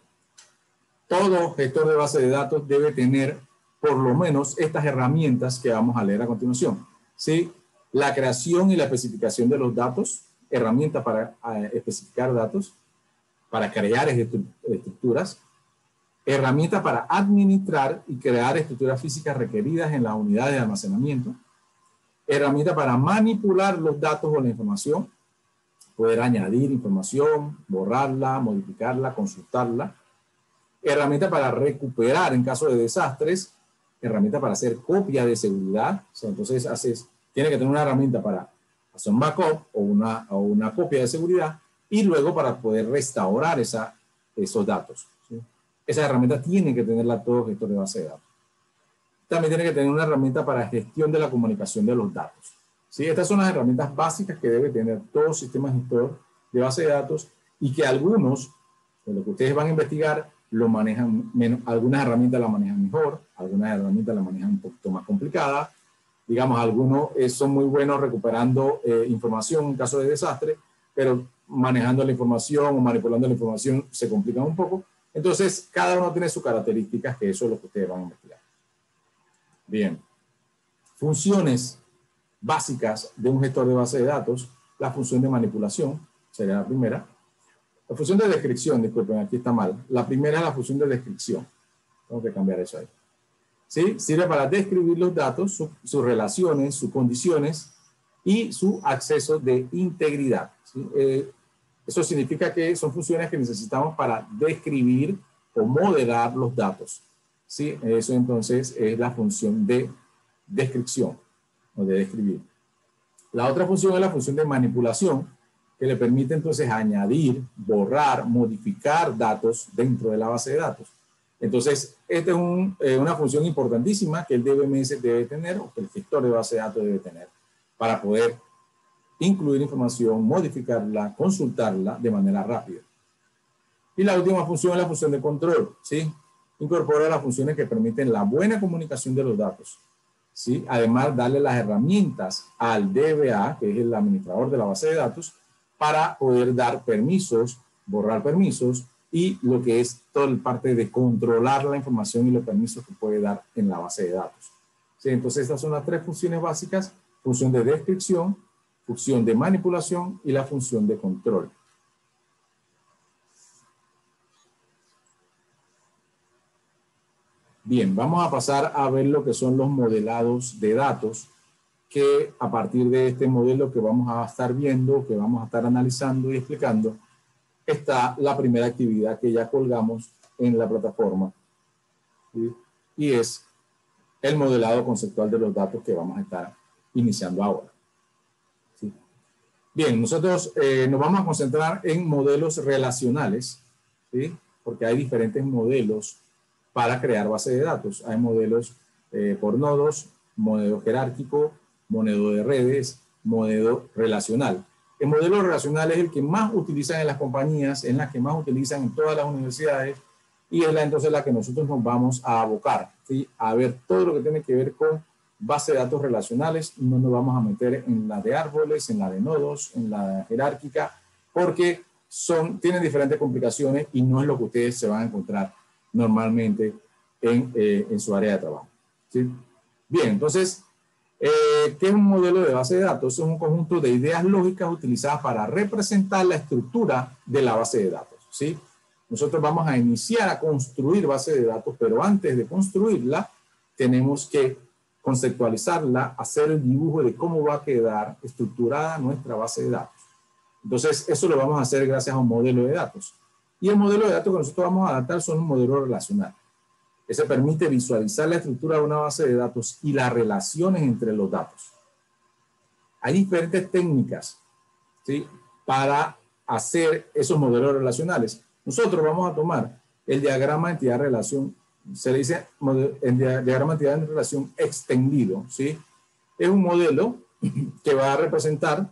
todo gestor de base de datos debe tener por lo menos estas herramientas que vamos a leer a continuación, ¿sí? La creación y la especificación de los datos, herramienta para especificar datos, para crear estructuras, herramienta para administrar y crear estructuras físicas requeridas en las unidades de almacenamiento, herramienta para manipular los datos o la información, poder añadir información, borrarla, modificarla, consultarla, herramienta para recuperar en caso de desastres, herramienta para hacer copia de seguridad, o sea, entonces tiene que tener una herramienta para hacer un backup o una copia de seguridad y luego para poder restaurar esos datos, ¿sí? Esa herramienta tiene que tenerla todo gestor de base de datos. También tiene que tener una herramienta para gestión de la comunicación de los datos, ¿sí? Estas son las herramientas básicas que debe tener todo sistema gestor de base de datos y que algunos, de lo que ustedes van a investigar, lo manejan menos. Algunas herramientas la manejan mejor, algunas herramientas la manejan un poquito más complicada. Digamos, algunos son muy buenos recuperando información en caso de desastre, pero manejando la información o manipulando la información se complican un poco. Entonces, cada uno tiene sus características, que eso es lo que ustedes van a investigar. Bien. Funciones básicas de un gestor de base de datos. La función de manipulación sería la primera. La función de descripción, disculpen, aquí está mal. La primera es la función de descripción. Tengo que cambiar eso ahí. ¿Sí? Sirve para describir los datos, sus relaciones, sus condiciones y su acceso de integridad, ¿sí? Eso significa que son funciones que necesitamos para describir o modelar los datos, ¿sí? Eso entonces es la función de descripción o de describir. La otra función es la función de manipulación, que le permite entonces añadir, borrar, modificar datos dentro de la base de datos. Entonces, esta es una función importantísima que el DBMS debe tener o que el gestor de base de datos debe tener para poder incluir información, modificarla, consultarla de manera rápida. Y la última función es la función de control, ¿sí? Incorpora las funciones que permiten la buena comunicación de los datos, ¿sí? Además, darle las herramientas al DBA, que es el administrador de la base de datos, para poder dar permisos, borrar permisos y lo que es toda la parte de controlar la información y los permisos que puede dar en la base de datos. ¿Sí? Entonces, estas son las tres funciones básicas: función de descripción, función de manipulación y la función de control. Bien, vamos a pasar a ver lo que son los modelados de datos, que a partir de este modelo que vamos a estar viendo, que vamos a estar analizando y explicando, está la primera actividad que ya colgamos en la plataforma, ¿sí? Y es el modelado conceptual de los datos que vamos a estar iniciando ahora, ¿sí? Bien, nosotros nos vamos a concentrar en modelos relacionales, ¿sí? porque hay diferentes modelos para crear base de datos. Hay modelos por nodos, modelo jerárquico, modelo de redes, modelo relacional. El modelo relacional es el que más utilizan en las compañías, es la que más utilizan en todas las universidades y es entonces la que nosotros nos vamos a abocar, ¿sí? A ver todo lo que tiene que ver con base de datos relacionales. No nos vamos a meter en la de árboles, en la de nodos, en la jerárquica, porque tienen diferentes complicaciones y no es lo que ustedes se van a encontrar normalmente en su área de trabajo, ¿sí? Bien, entonces, ¿qué es un modelo de base de datos? Es un conjunto de ideas lógicas utilizadas para representar la estructura de la base de datos, ¿sí? Nosotros vamos a iniciar a construir base de datos, pero antes de construirla, tenemos que conceptualizarla, hacer el dibujo de cómo va a quedar estructurada nuestra base de datos. Entonces, eso lo vamos a hacer gracias a un modelo de datos. Y el modelo de datos que nosotros vamos a adaptar son un modelo relacional. Ese permite visualizar la estructura de una base de datos y las relaciones entre los datos. Hay diferentes técnicas, ¿sí?, para hacer esos modelos relacionales. Nosotros vamos a tomar el diagrama entidad-relación, se le dice el diagrama entidad-relación extendido, ¿sí? Es un modelo que va a representar,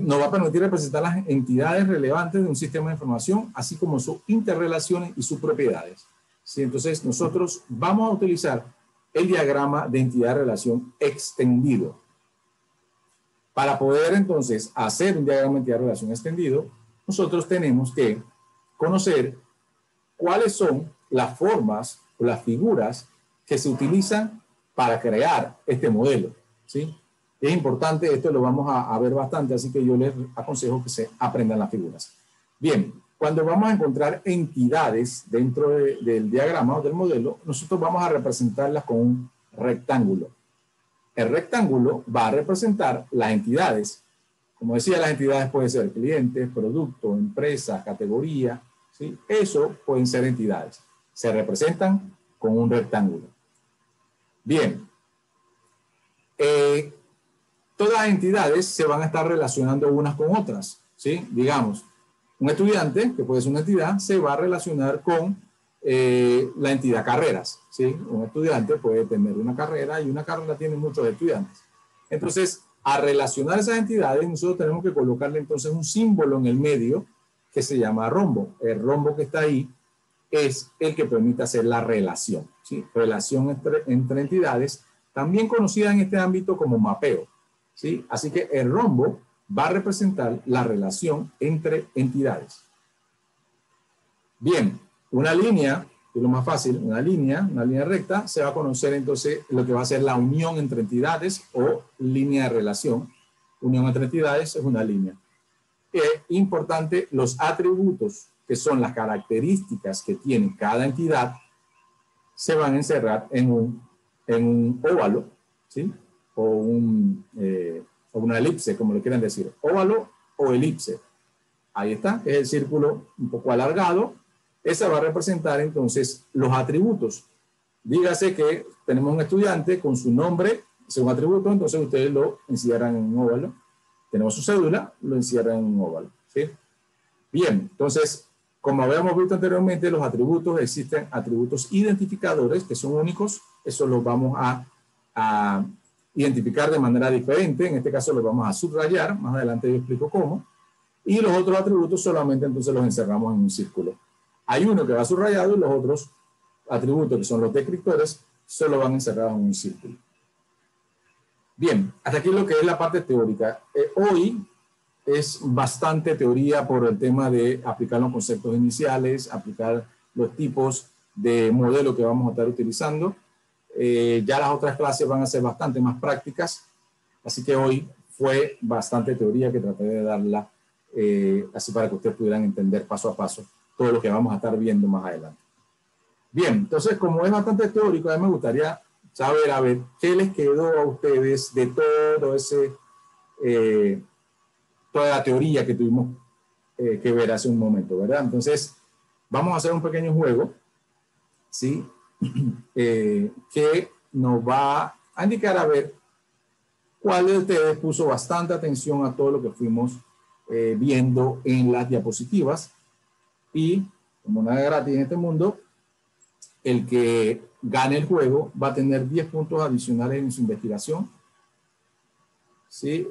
nos va a permitir representar las entidades relevantes de un sistema de información, así como sus interrelaciones y sus propiedades. ¿Sí? Entonces, nosotros vamos a utilizar el diagrama de entidad-relación extendido. Para poder, entonces, hacer un diagrama de entidad-relación extendido, nosotros tenemos que conocer cuáles son las formas o las figuras que se utilizan para crear este modelo, ¿sí? Es importante, esto lo vamos a ver bastante, así que yo les aconsejo que se aprendan las figuras. Bien, cuando vamos a encontrar entidades dentro del diagrama o del modelo, nosotros vamos a representarlas con un rectángulo. El rectángulo va a representar las entidades. Como decía, las entidades pueden ser clientes, productos, empresas, categoría, ¿sí? Eso pueden ser entidades. Se representan con un rectángulo. Bien. Todas las entidades se van a estar relacionando unas con otras, ¿sí? Digamos, un estudiante, que puede ser una entidad, se va a relacionar con la entidad carreras, ¿sí? Un estudiante puede tener una carrera y una carrera tiene muchos estudiantes. Entonces, a relacionar esas entidades, nosotros tenemos que colocarle entonces un símbolo en el medio que se llama rombo. El rombo que está ahí es el que permite hacer la relación, ¿sí? Relación entre entidades, también conocida en este ámbito como mapeo, ¿sí? Así que el rombo va a representar la relación entre entidades. Bien, una línea, que es lo más fácil, una línea recta, se va a conocer entonces lo que va a ser la unión entre entidades o línea de relación. Unión entre entidades es una línea. Importante, los atributos, que son las características que tiene cada entidad, se van a encerrar en un óvalo, ¿sí? O una elipse, como le quieran decir, óvalo o elipse. Ahí está, es el círculo un poco alargado. Esa va a representar entonces los atributos. Dígase que tenemos un estudiante con su nombre, es un atributo, entonces ustedes lo encierran en un óvalo. Tenemos su cédula, lo encierran en un óvalo, ¿sí? Bien, entonces, como habíamos visto anteriormente, los atributos, existen atributos identificadores que son únicos. Eso los vamos a identificar de manera diferente. En este caso los vamos a subrayar. Más adelante yo explico cómo. Y los otros atributos solamente entonces los encerramos en un círculo. Hay uno que va subrayado y los otros atributos, que son los descriptores, solo van encerrados en un círculo. Bien, hasta aquí lo que es la parte teórica. Hoy es bastante teoría por el tema de aplicar los conceptos iniciales, aplicar los tipos de modelo que vamos a estar utilizando. Ya las otras clases van a ser bastante más prácticas, así que hoy fue bastante teoría que traté de darla así para que ustedes pudieran entender paso a paso todo lo que vamos a estar viendo más adelante. Bien, entonces como es bastante teórico, a mí me gustaría saber, a ver, qué les quedó a ustedes de todo ese, toda la teoría que tuvimos que ver hace un momento, ¿verdad? Entonces, vamos a hacer un pequeño juego, ¿sí? Que nos va a indicar a ver cuál de ustedes puso bastante atención a todo lo que fuimos viendo en las diapositivas y como nada gratis en este mundo, el que gane el juego va a tener 10 puntos adicionales en su investigación. ¿Sí?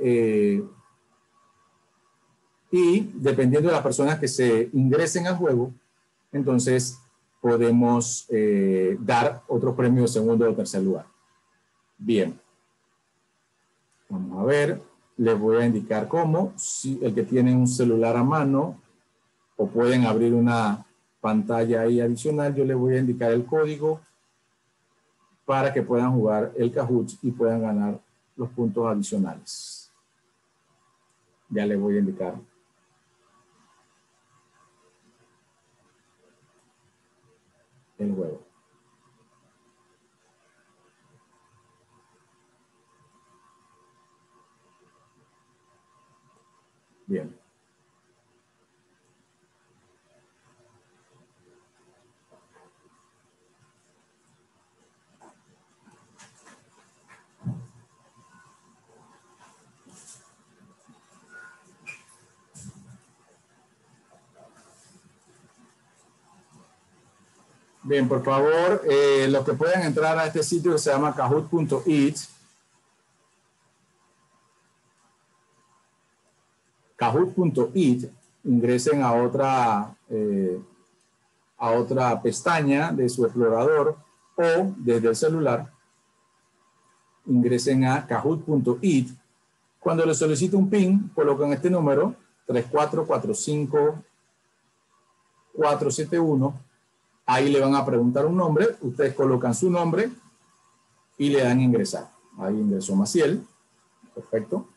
Y dependiendo de las personas que se ingresen al juego, entonces podemos dar otros premios de segundo o tercer lugar. Bien. Vamos a ver. Les voy a indicar cómo. Si el que tiene un celular a mano o pueden abrir una pantalla ahí adicional, yo les voy a indicar el código para que puedan jugar el Kahoot y puedan ganar los puntos adicionales. Ya les voy a indicar. El juego. Bien. Bien, por favor, los que puedan entrar a este sitio que se llama kahoot.it. Kahoot.it, ingresen a otra pestaña de su explorador o desde el celular, ingresen a kahoot.it. Cuando les solicite un PIN, colocan este número, 3445471. Ahí le van a preguntar un nombre, ustedes colocan su nombre y le dan ingresar. Ahí ingresó Maciel. Perfecto.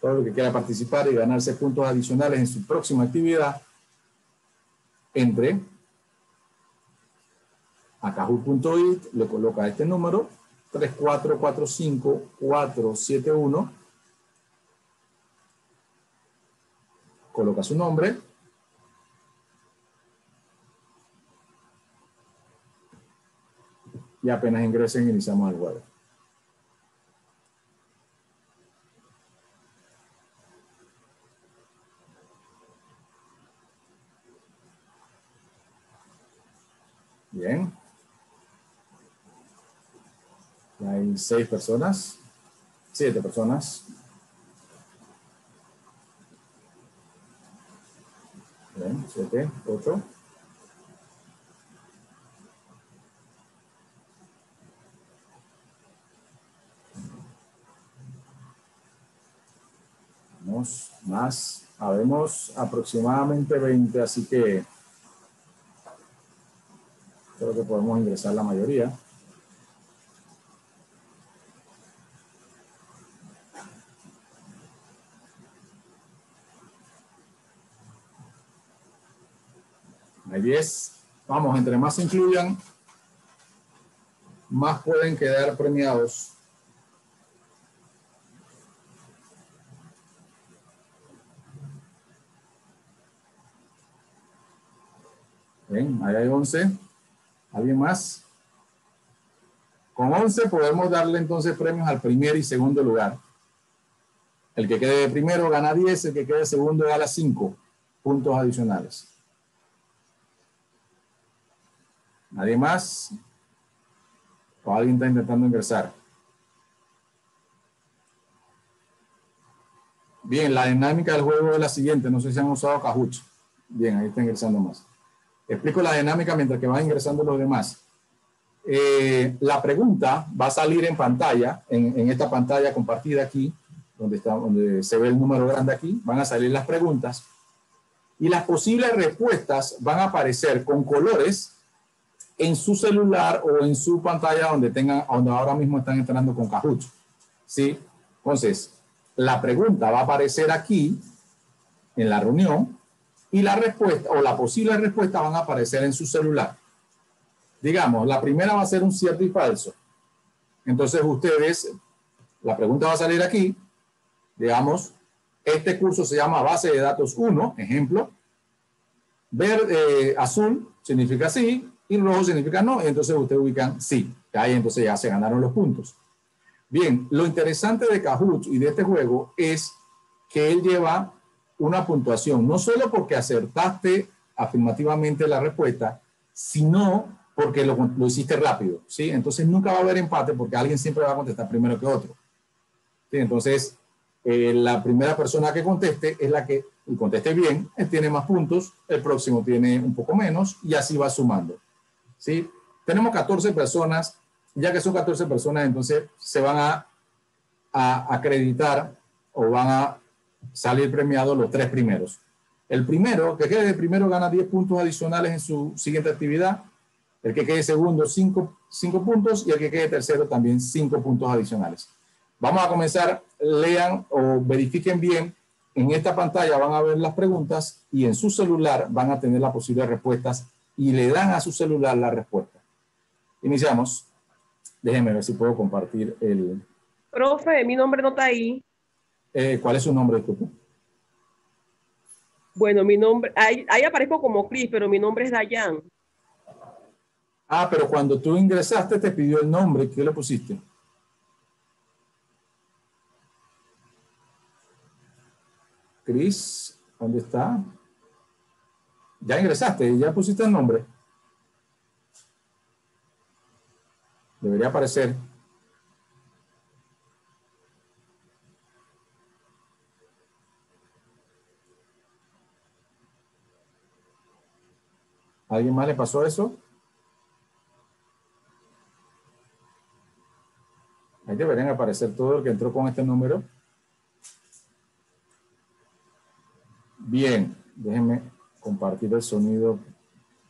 Todo el que quiera participar y ganarse puntos adicionales en su próxima actividad, entre a kahoot.it, le coloca este número, 3445471, coloca su nombre, y apenas ingresen iniciamos el juego. Bien. Ya hay 6 personas. 7 personas. Bien, 7, 8. Vamos, más. Habemos aproximadamente 20, así que creo que podemos ingresar la mayoría. Hay 10. Vamos, entre más se incluyan, más pueden quedar premiados. Bien, ahí hay 11. ¿Alguien más? Con 11 podemos darle entonces premios al primer y segundo lugar. El que quede primero gana 10, el que quede segundo gana 5 puntos adicionales. ¿Nadie más? ¿O alguien está intentando ingresar? Bien, la dinámica del juego es la siguiente. No sé si han usado Kahoot. Bien, ahí está ingresando más. Explico la dinámica mientras que van ingresando los demás. La pregunta va a salir en pantalla, en esta pantalla compartida aquí, donde se ve el número grande aquí, van a salir las preguntas y las posibles respuestas van a aparecer con colores en su celular o en su pantalla donde ahora mismo están entrando con Kahoot. ¿Sí? Entonces, la pregunta va a aparecer aquí en la reunión y la respuesta o la posible respuesta van a aparecer en su celular. Digamos, la primera va a ser un cierto y falso. Entonces ustedes, la pregunta va a salir aquí. Digamos, este curso se llama Base de Datos 1, ejemplo. Azul significa sí y rojo significa no. Y entonces ustedes ubican sí. Ahí entonces ya se ganaron los puntos. Bien, lo interesante de Kahoot y de este juego es que él lleva una puntuación, no solo porque acertaste afirmativamente la respuesta, sino porque lo hiciste rápido, ¿sí? Entonces nunca va a haber empate porque alguien siempre va a contestar primero que otro. ¿Sí? Entonces, la primera persona que conteste es la que, y conteste bien, tiene más puntos, el próximo tiene un poco menos y así va sumando, ¿sí? Tenemos 14 personas, ya que son 14 personas, entonces se van a acreditar o van a salir premiados los 3 primeros. El primero, que quede de primero, gana 10 puntos adicionales en su siguiente actividad. El que quede segundo, 5 puntos, y el que quede tercero también 5 puntos adicionales. Vamos a comenzar, lean o verifiquen bien. En esta pantalla van a ver las preguntas y en su celular van a tener las posibles respuestas y le dan a su celular la respuesta. Iniciamos. Déjenme ver si puedo compartir el... Profe, mi nombre no está ahí. ¿Cuál es su nombre, disculpe? Bueno, mi nombre, ahí aparezco como Cris, pero mi nombre es Dayan. Ah, pero cuando tú ingresaste te pidió el nombre. ¿Qué le pusiste? Cris, ¿dónde está? Ya ingresaste, ya pusiste el nombre. Debería aparecer. ¿A alguien más le pasó eso? Ahí deberían aparecer todo el que entró con este número. Bien, déjenme compartir el sonido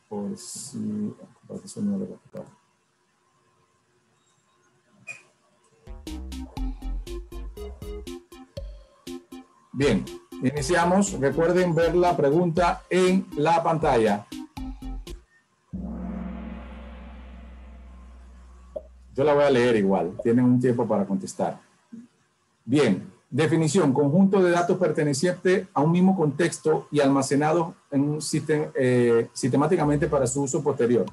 por si... compartir el sonido de la computadora. Bien, iniciamos. Recuerden ver la pregunta en la pantalla. Yo la voy a leer igual. Tienen un tiempo para contestar. Bien. Definición. Conjunto de datos perteneciente a un mismo contexto y almacenados en un sistemáticamente para su uso posterior.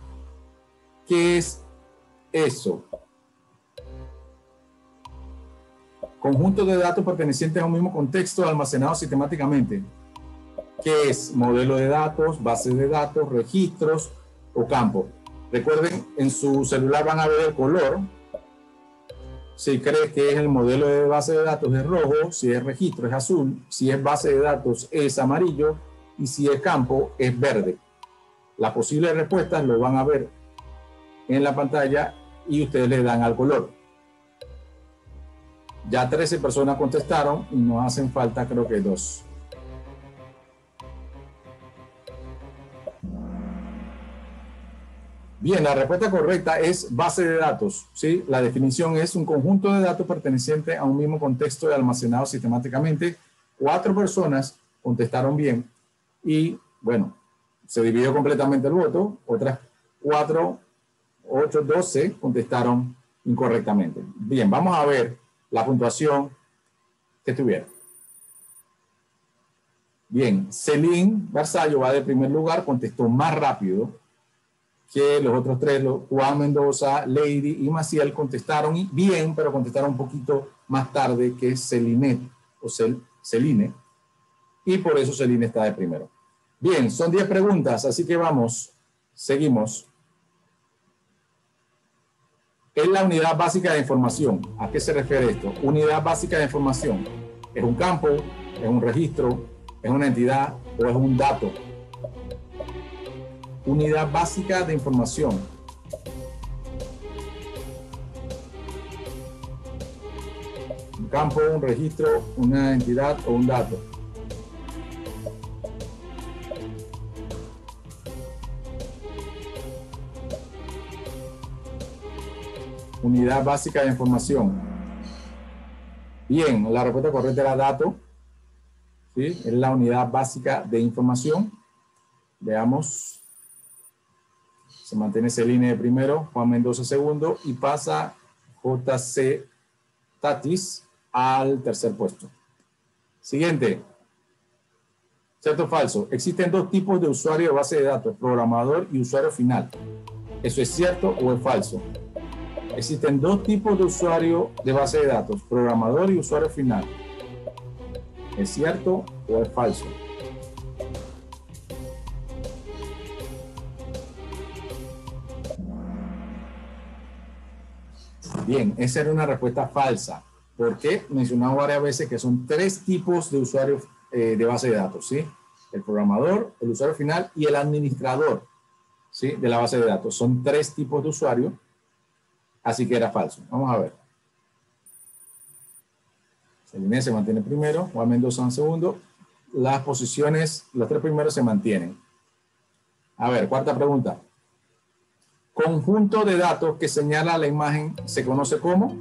¿Qué es eso? Conjunto de datos pertenecientes a un mismo contexto almacenados sistemáticamente. ¿Qué es? Modelo de datos, base de datos, registros o campo. Recuerden, en su celular van a ver el color. Si cree que es el modelo de base de datos es rojo, si es registro es azul, si es base de datos es amarillo y si es campo es verde. Las posibles respuestas lo van a ver en la pantalla y ustedes le dan al color. Ya 13 personas contestaron y nos hacen falta creo que 2. Bien, la respuesta correcta es base de datos, ¿sí? La definición es un conjunto de datos perteneciente a un mismo contexto y almacenados sistemáticamente. 4 personas contestaron bien y, bueno, se dividió completamente el voto. Otras 4, 8, 12 contestaron incorrectamente. Bien, vamos a ver la puntuación que tuvieron. Bien, Celine Barzallo va de primer lugar, contestó más rápido que los otros 3, Juan Mendoza, Lady y Maciel contestaron bien, pero contestaron un poquito más tarde que Celine, Celine, y por eso Celine está de primero. Bien, son 10 preguntas, así que vamos, seguimos. Es la unidad básica de información. ¿A qué se refiere esto? Unidad básica de información. ¿Es un campo? ¿Es un registro? ¿Es una entidad? ¿O es un dato? Unidad básica de información. Un campo, un registro, una entidad o un dato. Unidad básica de información. Bien, la respuesta correcta era dato. ¿Sí? Es la unidad básica de información. Veamos. Se mantiene Celine de primero, Juan Mendoza segundo y pasa JC Tatis al tercer puesto. Siguiente. ¿Cierto o falso? Existen 2 tipos de usuario de base de datos, programador y usuario final. ¿Eso es cierto o es falso? Existen 2 tipos de usuario de base de datos, programador y usuario final. ¿Es cierto o es falso? Bien, esa era una respuesta falsa. Porque mencionamos varias veces que son 3 tipos de usuarios de base de datos, ¿sí? El programador, el usuario final y el administrador, ¿sí? De la base de datos. Son 3 tipos de usuario, así que era falso. Vamos a ver. Celine se mantiene primero, Juan Mendoza en segundo. Las posiciones, los 3 primeros se mantienen. A ver, cuarta pregunta. Conjunto de datos que señala la imagen se conoce como.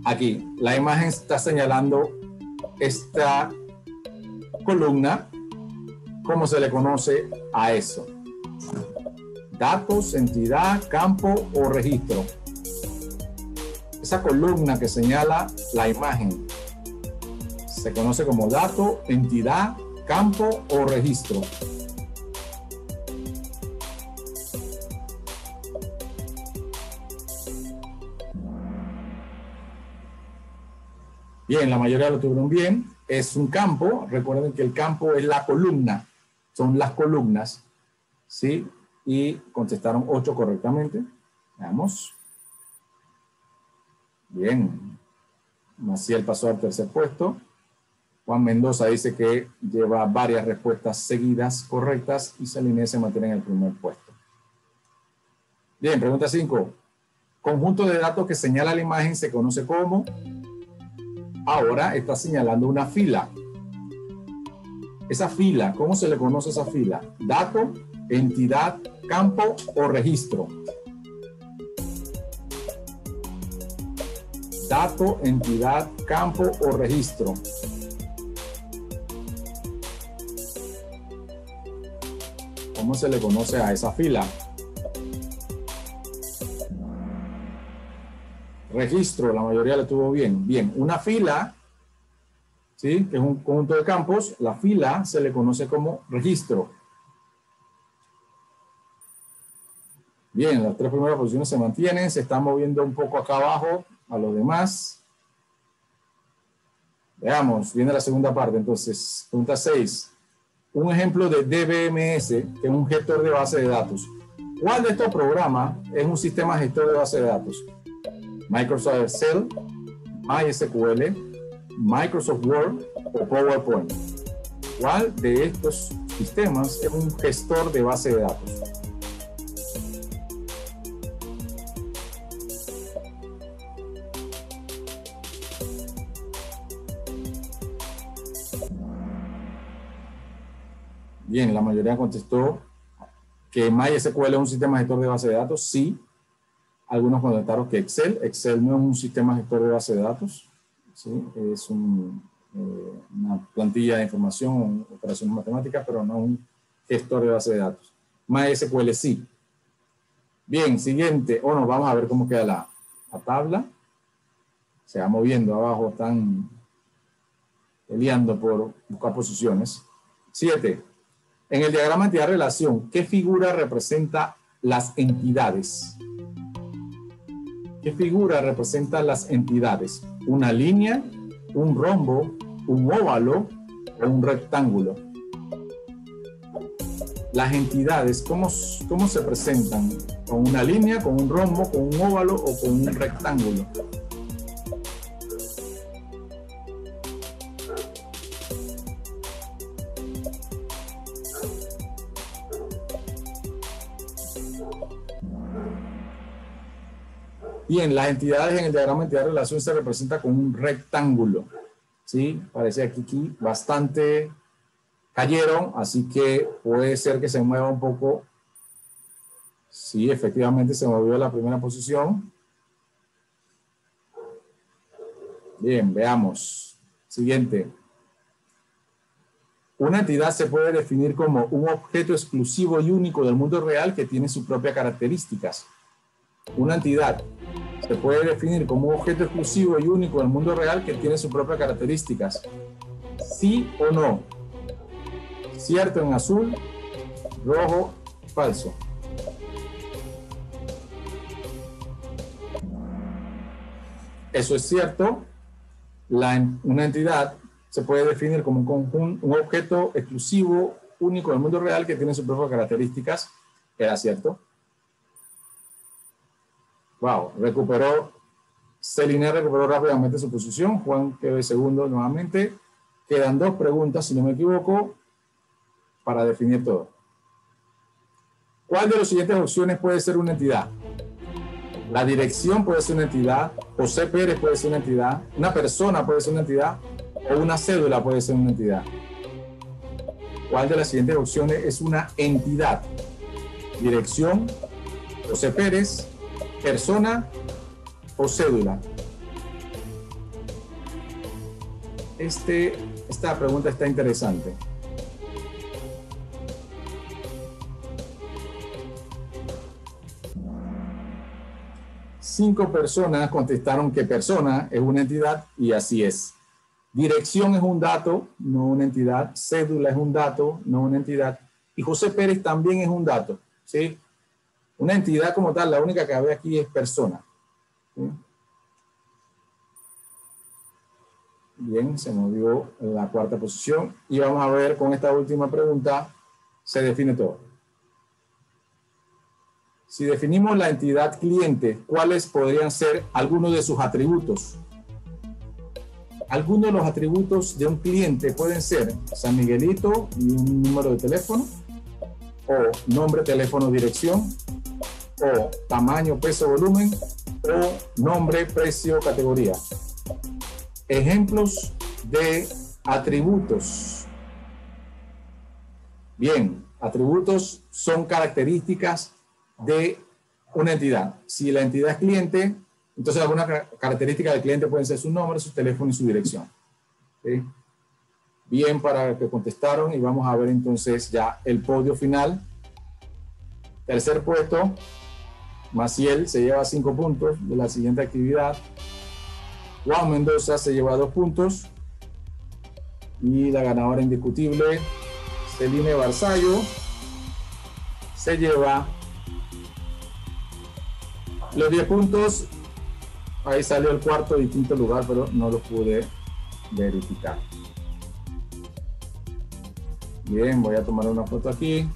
Aquí, la imagen está señalando esta columna. ¿Cómo se le conoce a eso? Datos, entidad, campo o registro. Esa columna que señala la imagen se conoce como dato, entidad, campo o registro. Bien, la mayoría lo tuvieron bien. Es un campo. Recuerden que el campo es la columna. Son las columnas. ¿Sí? Y contestaron 8 correctamente. Veamos. Bien. Maciel pasó al tercer puesto. Juan Mendoza dice que lleva varias respuestas seguidas correctas y Celine se mantiene en el primer puesto. Bien, pregunta 5. Conjunto de datos que señala la imagen se conoce como. Ahora está señalando una fila. Esa fila, ¿cómo se le conoce esa fila? Dato, entidad, campo o registro. Dato, entidad, campo o registro. ¿Cómo se le conoce a esa fila? Registro, la mayoría lo tuvo bien. Bien, una fila, ¿sí? Que es un conjunto de campos, la fila se le conoce como registro. Bien, las 3 primeras posiciones se mantienen, se están moviendo un poco acá abajo a los demás. Veamos, viene la segunda parte, entonces, pregunta 6. Un ejemplo de DBMS, que es un gestor de base de datos. ¿Cuál de estos programas es un sistema gestor de base de datos? Microsoft Excel, MySQL, Microsoft Word o PowerPoint. ¿Cuál de estos sistemas es un gestor de base de datos? Bien, la mayoría contestó que MySQL es un sistema gestor de base de datos. Sí. Algunos contestaron que Excel. Excel no es un sistema gestor de base de datos. ¿Sí? Es una plantilla de información, operaciones matemáticas, pero no un gestor de base de datos. MySQL sí. Bien, siguiente. Bueno, vamos a ver cómo queda la tabla. Se va moviendo abajo, están peleando por buscar posiciones. 7. En el diagrama de entidad-relación, ¿qué figura representa las entidades? ¿Qué figura representa las entidades? ¿Una línea, un rombo, un óvalo o un rectángulo? Las entidades, ¿cómo se presentan? ¿Con una línea, con un rombo, con un óvalo o con un rectángulo? Bien, las entidades en el diagrama de entidad-relación se representan con un rectángulo. ¿Sí? Parece que aquí bastante cayeron, así que puede ser que se mueva un poco. Sí, efectivamente se movió a la primera posición. Bien, veamos. Siguiente. Una entidad se puede definir como un objeto exclusivo y único del mundo real que tiene sus propias características. Una entidad se puede definir como un objeto exclusivo y único del mundo real que tiene sus propias características. ¿Sí o no? Cierto en azul, rojo, falso. Eso es cierto. Una entidad se puede definir como un objeto exclusivo, único del mundo real que tiene sus propias características. Era cierto. Wow, recuperó Celine recuperó rápidamente su posición. Juan quedó de segundo nuevamente. Quedan 2 preguntas, si no me equivoco, para definir todo. ¿Cuál de las siguientes opciones puede ser una entidad? La dirección puede ser una entidad, José Pérez puede ser una entidad, una persona puede ser una entidad o una cédula puede ser una entidad. ¿Cuál de las siguientes opciones es una entidad? Dirección, José Pérez, persona o cédula. Esta pregunta está interesante. Cinco personas contestaron que persona es una entidad y así es. Dirección es un dato, no una entidad. Cédula es un dato, no una entidad. Y José Pérez también es un dato, ¿sí? Una entidad como tal, la única que había aquí es persona. ¿Sí? Bien, se movió la 4ª posición. Y vamos a ver con esta última pregunta, se define todo. Si definimos la entidad cliente, ¿cuáles podrían ser algunos de sus atributos? Algunos de los atributos de un cliente pueden ser San Miguelito y un número de teléfono, o nombre, teléfono, dirección, o tamaño, peso, volumen, o nombre, precio, categoría. Ejemplos de atributos. Bien, atributos son características de una entidad. Si la entidad es cliente, entonces algunas características del cliente pueden ser su nombre, su teléfono y su dirección. ¿Sí? Bien, para que contestaron, y vamos a ver entonces ya el podio final. Tercer puesto, Maciel se lleva 5 puntos de la siguiente actividad. Juan Mendoza se lleva 2 puntos. Y la ganadora indiscutible, Celine Barzallo, se lleva los 10 puntos. Ahí salió el 4º y 5º lugar, pero no lo pude verificar. Bien, voy a tomar una foto aquí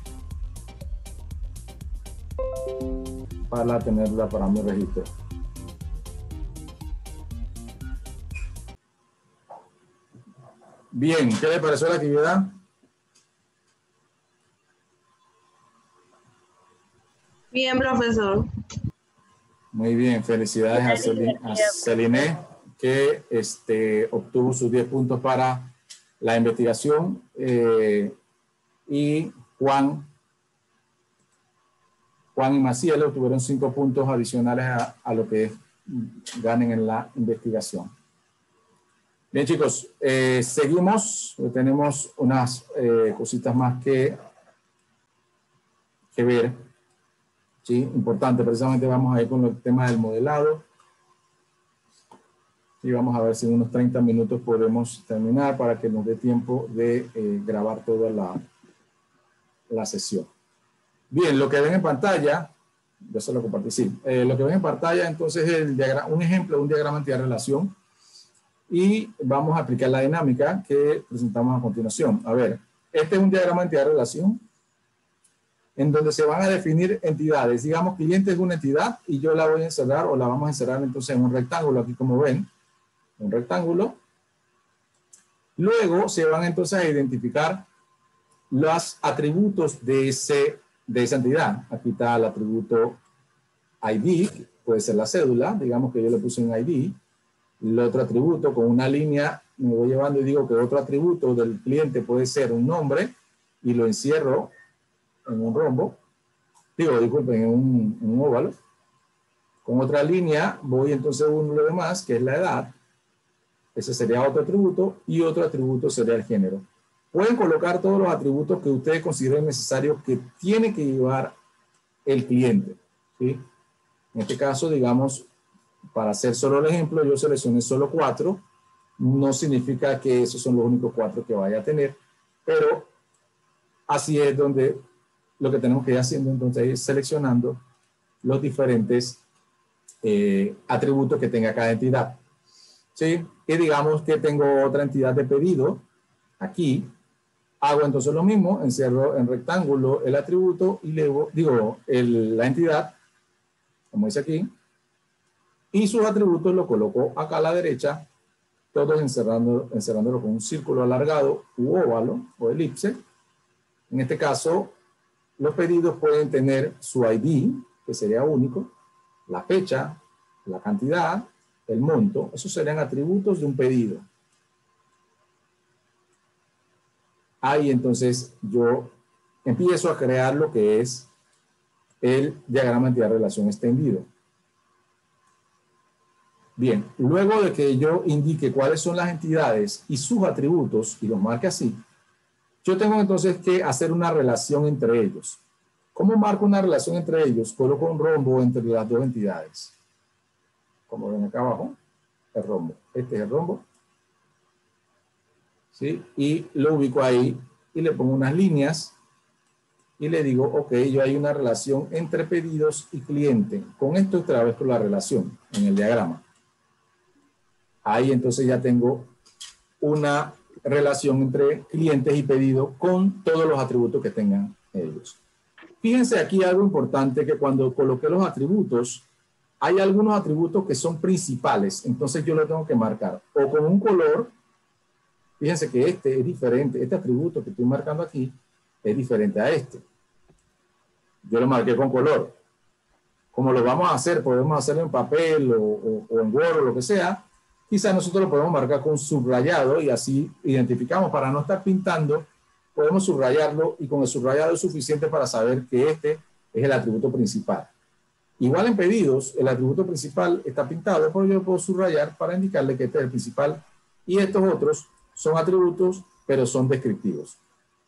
para tenerla para mi registro. Bien, ¿qué le pareció la actividad? Bien, profesor. Muy bien, felicidades a Celine, que obtuvo sus 10 puntos para la investigación, y Juan y Maciel obtuvieron 5 puntos adicionales a lo que ganen en la investigación. Bien, chicos, seguimos. Tenemos unas cositas más que ver. Sí, importante. Precisamente vamos a ir con el tema del modelado. Y vamos a ver si en unos 30 minutos podemos terminar para que nos dé tiempo de grabar toda la sesión. Bien, lo que ven en pantalla, yo se lo compartí, sí. Lo que ven en pantalla entonces es un ejemplo de un diagrama antirrelación. Y vamos a aplicar la dinámica que presentamos a continuación. A ver, este es un diagrama antirrelación en donde se van a definir entidades. Digamos, cliente es una entidad y yo la voy a encerrar, o la vamos a encerrar entonces en un rectángulo, aquí como ven, un rectángulo. Luego se van entonces a identificar los atributos de esa entidad. Aquí está el atributo ID, puede ser la cédula, digamos que yo le puse un ID. El otro atributo, con una línea me voy llevando y digo que otro atributo del cliente puede ser un nombre y lo encierro en un rombo, disculpen, en un óvalo. Con otra línea voy entonces a lo demás, que es la edad. Ese sería otro atributo, y otro atributo sería el género. Pueden colocar todos los atributos que ustedes consideren necesarios que tiene que llevar el cliente, ¿sí? En este caso, digamos, para hacer solo el ejemplo, yo seleccioné solo 4. No significa que esos son los únicos 4 que vaya a tener, pero así es donde lo que tenemos que ir haciendo entonces es seleccionando los diferentes atributos que tenga cada entidad. ¿Sí? Y digamos que tengo otra entidad de pedido aquí. Hago entonces lo mismo, encierro en rectángulo el atributo y luego digo la entidad, como dice aquí, y sus atributos los coloco acá a la derecha, todos encerrándolo con un círculo alargado u óvalo o elipse. En este caso, los pedidos pueden tener su ID, que sería único, la fecha, la cantidad, el monto. Esos serían atributos de un pedido. Ahí entonces yo empiezo a crear lo que es el diagrama de entidad-relación extendido. Bien, luego de que yo indique cuáles son las entidades y sus atributos y los marque así, yo tengo entonces que hacer una relación entre ellos. ¿Cómo marco una relación entre ellos? Coloco un rombo entre las dos entidades. Como ven acá abajo, el rombo. Este es el rombo. ¿Sí? Y lo ubico ahí y le pongo unas líneas y le digo, ok, yo hay una relación entre pedidos y cliente. Con esto establezco la relación en el diagrama. Ahí entonces ya tengo una relación entre clientes y pedidos con todos los atributos que tengan ellos. Fíjense aquí algo importante, que cuando coloqué los atributos, hay algunos atributos que son principales, entonces yo lo tengo que marcar o con un color. Fíjense que este es diferente, este atributo que estoy marcando aquí es diferente a este. Yo lo marqué con color. Como lo vamos a hacer, podemos hacerlo en papel o en Word o lo que sea. Quizás nosotros lo podemos marcar con subrayado y así identificamos, para no estar pintando, podemos subrayarlo y con el subrayado es suficiente para saber que este es el atributo principal. Igual en pedidos, el atributo principal está pintado, pero yo lo puedo subrayar para indicarle que este es el principal y estos otros son atributos, pero son descriptivos.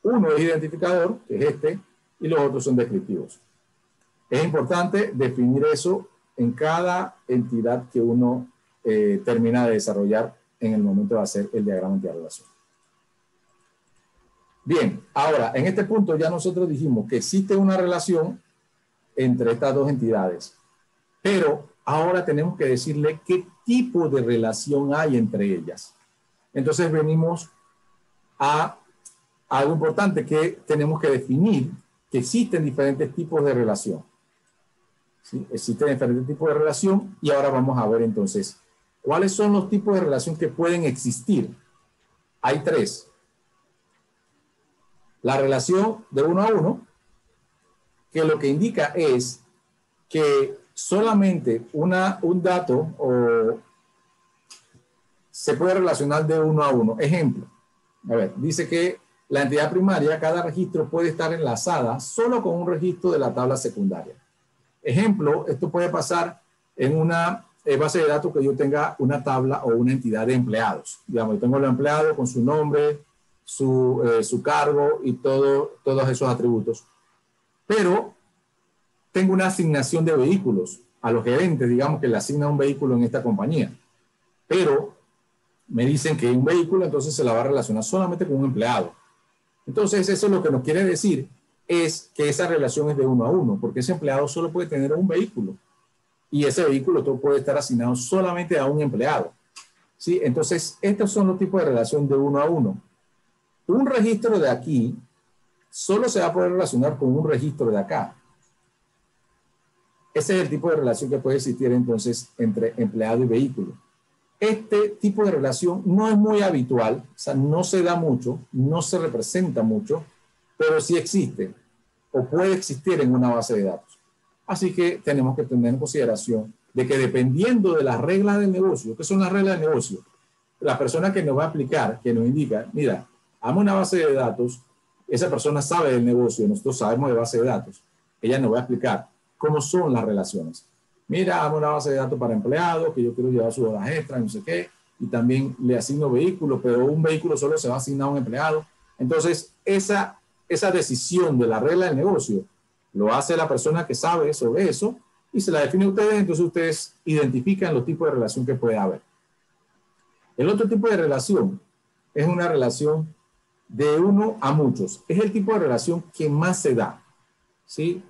Uno es identificador, que es este, y los otros son descriptivos. Es importante definir eso en cada entidad que uno termina de desarrollar en el momento de hacer el diagrama de entidad-relación. Bien, ahora, en este punto ya nosotros dijimos que existe una relación entre estas dos entidades, pero ahora tenemos que decirle qué tipo de relación hay entre ellas. Entonces venimos a algo importante, que tenemos que definir que existen diferentes tipos de relación. ¿Sí? Existen diferentes tipos de relación y ahora vamos a ver entonces cuáles son los tipos de relación que pueden existir. Hay tres. La relación de uno a uno, que lo que indica es que solamente un dato se puede relacionar de uno a uno. Ejemplo, a ver, dice que la entidad primaria, cada registro puede estar enlazada solo con un registro de la tabla secundaria. Ejemplo, esto puede pasar en una base de datos que yo tenga una tabla o una entidad de empleados. Digamos, yo tengo el empleado con su nombre, su cargo y todos esos atributos. Pero tengo una asignación de vehículos a los gerentes, digamos que le asigna un vehículo en esta compañía. Pero me dicen que un vehículo entonces se la va a relacionar solamente con un empleado. Entonces eso lo que nos quiere decir es que esa relación es de uno a uno, porque ese empleado solo puede tener un vehículo y ese vehículo puede estar asignado solamente a un empleado. ¿Sí? Entonces estos son los tipos de relación de uno a uno. Un registro de aquí solo se va a poder relacionar con un registro de acá. Ese es el tipo de relación que puede existir entonces entre empleado y vehículo. Este tipo de relación no es muy habitual, o sea, no se da mucho, no se representa mucho, pero sí existe o puede existir en una base de datos. Así que tenemos que tener en consideración de que dependiendo de las reglas del negocio, ¿qué son las reglas del negocio? La persona que nos va a aplicar, que nos indica, mira, hazme una base de datos, esa persona sabe del negocio, nosotros sabemos de base de datos, ella nos va a explicar cómo son las relaciones. Mira, hago una base de datos para empleados, que yo quiero llevar sus horas extras, no sé qué, y también le asigno vehículos, pero un vehículo solo se va a asignar a un empleado. Entonces, esa decisión de la regla del negocio lo hace la persona que sabe sobre eso y se la define a ustedes, entonces ustedes identifican los tipos de relación que puede haber. El otro tipo de relación es una relación de uno a muchos. Es el tipo de relación que más se da, ¿sí?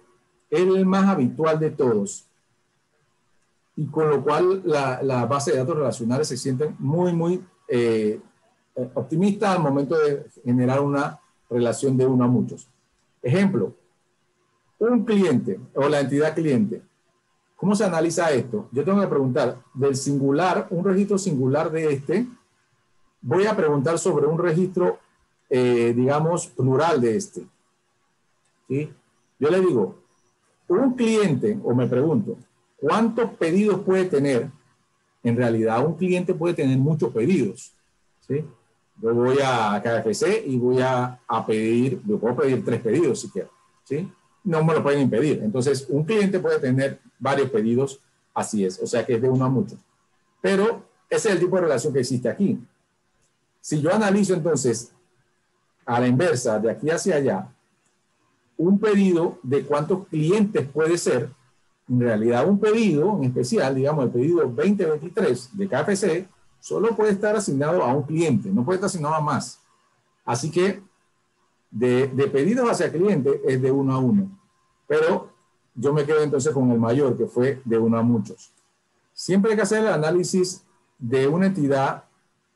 Es el más habitual de todos. Y con lo cual la base de datos relacionales se sienten muy optimistas al momento de generar una relación de uno a muchos. Ejemplo, un cliente o la entidad cliente ¿Cómo se analiza esto? Yo tengo que preguntar del singular, un registro singular de este, voy a preguntar sobre un registro, digamos, plural de este. ¿Sí? Yo le digo, un cliente, o me pregunto, ¿cuántos pedidos puede tener? En realidad, un cliente puede tener muchos pedidos. ¿Sí? Yo voy a KFC y voy a pedir, yo puedo pedir 3 pedidos si quiero. ¿Sí? No me lo pueden impedir. Entonces, un cliente puede tener varios pedidos, así es. O sea que es de uno a muchos. Pero ese es el tipo de relación que existe aquí. Si yo analizo entonces a la inversa, de aquí hacia allá, un pedido de cuántos clientes puede ser, en realidad un pedido en especial, digamos el pedido 2023 de KFC, solo puede estar asignado a un cliente, no puede estar asignado a más. Así que de pedidos hacia cliente es de uno a uno. Pero yo me quedo entonces con el mayor, que fue de uno a muchos. Siempre hay que hacer el análisis de una entidad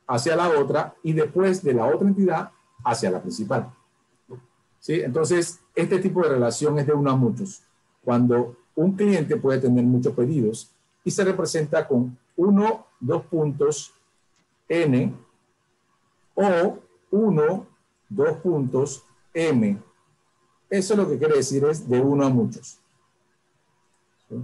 hacia la otra y después de la otra entidad hacia la principal. ¿Sí? Entonces, este tipo de relación es de uno a muchos. Cuando un cliente puede tener muchos pedidos y se representa con 1, 2 puntos, N, o 1, 2 puntos, M. Eso lo que quiere decir es de uno a muchos. ¿Sí?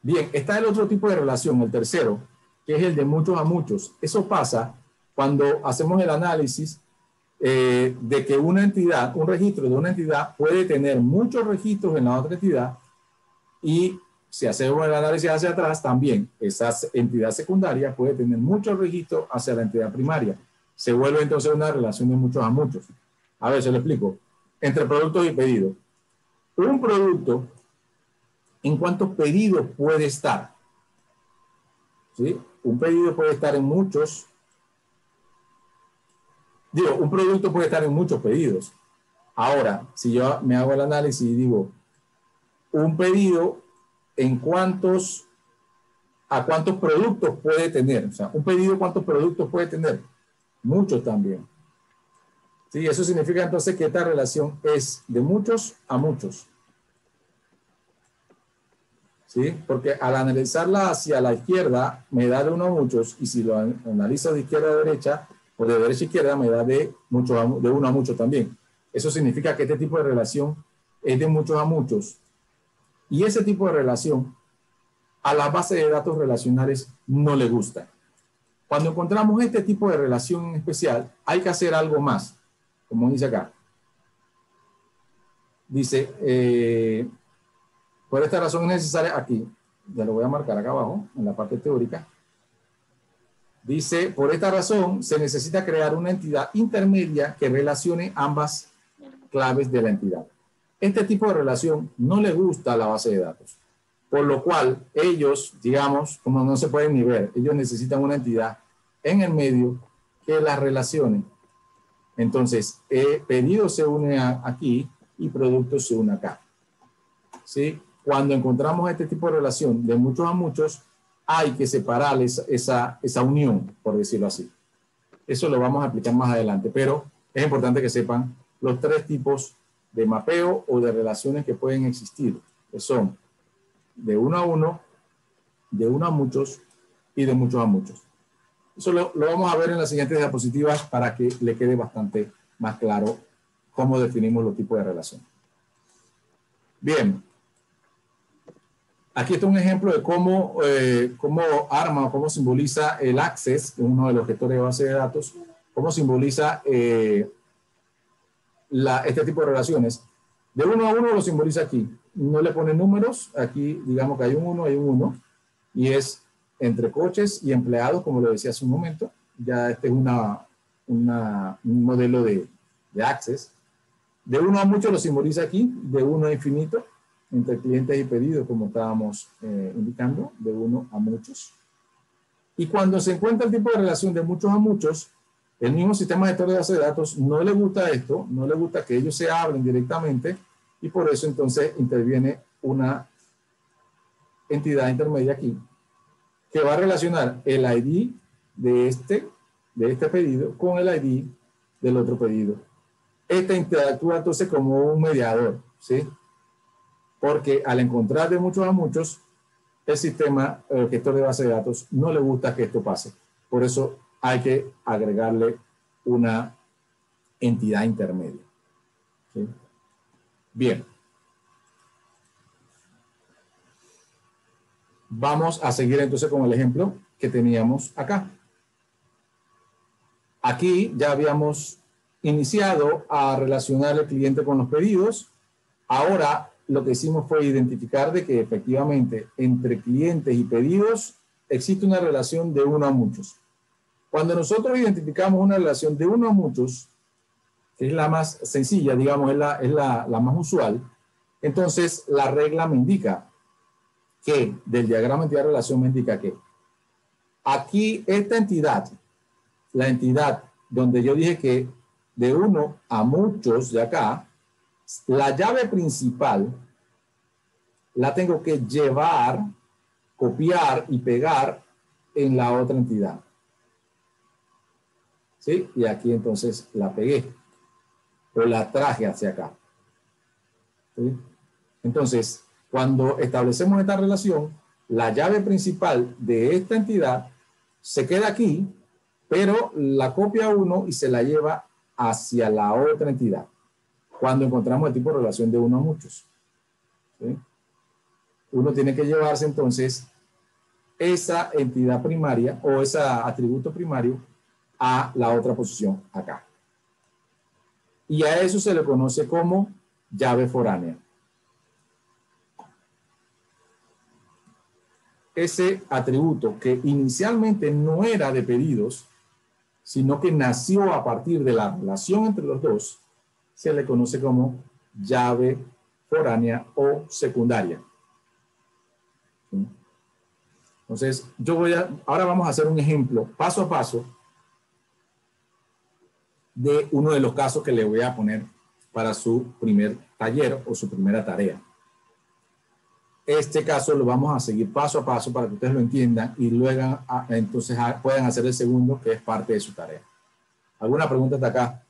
Bien, está el otro tipo de relación, el tercero, que es el de muchos a muchos. Eso pasa cuando hacemos el análisis de que una entidad, un registro de una entidad puede tener muchos registros en la otra entidad y si hacemos el análisis hacia atrás también, esa entidad secundaria puede tener muchos registros hacia la entidad primaria. Se vuelve entonces una relación de muchos a muchos. A ver, se lo explico. Entre productos y pedidos. Un producto, ¿en cuántos pedidos puede estar? ¿Sí? Un pedido puede estar en muchos. Digo, un producto puede estar en muchos pedidos. Ahora, si yo me hago el análisis y digo, un pedido, ¿a cuántos productos puede tener? O sea, un pedido, ¿cuántos productos puede tener? Muchos también. Sí, eso significa entonces que esta relación es de muchos a muchos. ¿Sí? Porque al analizarla hacia la izquierda me da de uno a muchos y si lo analizo de izquierda a derecha o de derecha a izquierda me da de uno a muchos también. Eso significa que este tipo de relación es de muchos a muchos. Y ese tipo de relación a la base de datos relacionales no le gusta. Cuando encontramos este tipo de relación en especial, hay que hacer algo más, como dice acá. Dice, por esta razón es necesaria, aquí, ya lo voy a marcar acá abajo, en la parte teórica. Dice, por esta razón se necesita crear una entidad intermedia que relacione ambas claves de la entidad. Este tipo de relación no le gusta a la base de datos, por lo cual ellos, digamos, como no se pueden ni ver, ellos necesitan una entidad en el medio que las relacione. Entonces, pedido se une aquí y producto se une acá. ¿Sí? Cuando encontramos este tipo de relación de muchos a muchos, hay que separar esa unión, por decirlo así. Eso lo vamos a aplicar más adelante, pero es importante que sepan los 3 tipos de mapeo o de relaciones que pueden existir, que son de uno a uno, de uno a muchos y de muchos a muchos. Eso lo vamos a ver en las siguientes diapositivas para que le quede bastante más claro cómo definimos los tipos de relación. Bien. Aquí está un ejemplo de cómo arma o cómo simboliza el Access, que es uno de los gestores de base de datos, cómo simboliza este tipo de relaciones. De uno a uno lo simboliza aquí. No le pone números. Aquí, digamos que hay un 1, y es entre coches y empleados, como lo decía hace un momento. Ya este es un modelo de Access. De uno a muchos lo simboliza aquí, de 1 a infinito, entre clientes y pedidos, como estábamos indicando, de uno a muchos. Y cuando se encuentra el tipo de relación de muchos a muchos, el mismo sistema gestor de base de datos no le gusta esto, no le gusta que ellos se hablen directamente, y por eso entonces interviene una entidad intermedia aquí, que va a relacionar el ID de este pedido con el ID del otro pedido. Este interactúa entonces como un mediador, ¿sí? porque al encontrar de muchos a muchos, el sistema, el gestor de base de datos, no le gusta que esto pase. Por eso hay que agregarle una entidad intermedia. ¿Sí? Bien. Vamos a seguir entonces con el ejemplo que teníamos acá. Aquí ya habíamos iniciado a relacionar el cliente con los pedidos. Ahora lo que hicimos fue identificar de que efectivamente entre clientes y pedidos existe una relación de uno a muchos. Cuando nosotros identificamos una relación de uno a muchos, que es la más sencilla, digamos, es la más usual, entonces la regla me indica que, del diagrama de entidad de relación me indica que aquí esta entidad, la entidad donde yo dije que de uno a muchos de acá, la llave principal la tengo que llevar, copiar y pegar en la otra entidad. ¿Sí? Y aquí entonces la pegué o la traje hacia acá. ¿Sí? Entonces, cuando establecemos esta relación, la llave principal de esta entidad se queda aquí, pero la copia uno y se la lleva hacia la otra entidad, cuando encontramos el tipo de relación de uno a muchos. ¿Sí? Uno tiene que llevarse entonces esa entidad primaria o ese atributo primario a la otra posición acá. Y a eso se le conoce como llave foránea. Ese atributo que inicialmente no era de pedidos, sino que nació a partir de la relación entre los dos, se le conoce como llave foránea o secundaria. ¿Sí? Entonces, ahora vamos a hacer un ejemplo paso a paso de uno de los casos que le voy a poner para su primer taller o su primera tarea. Este caso lo vamos a seguir paso a paso para que ustedes lo entiendan y luego entonces puedan hacer el segundo, que es parte de su tarea. ¿Alguna pregunta hasta acá?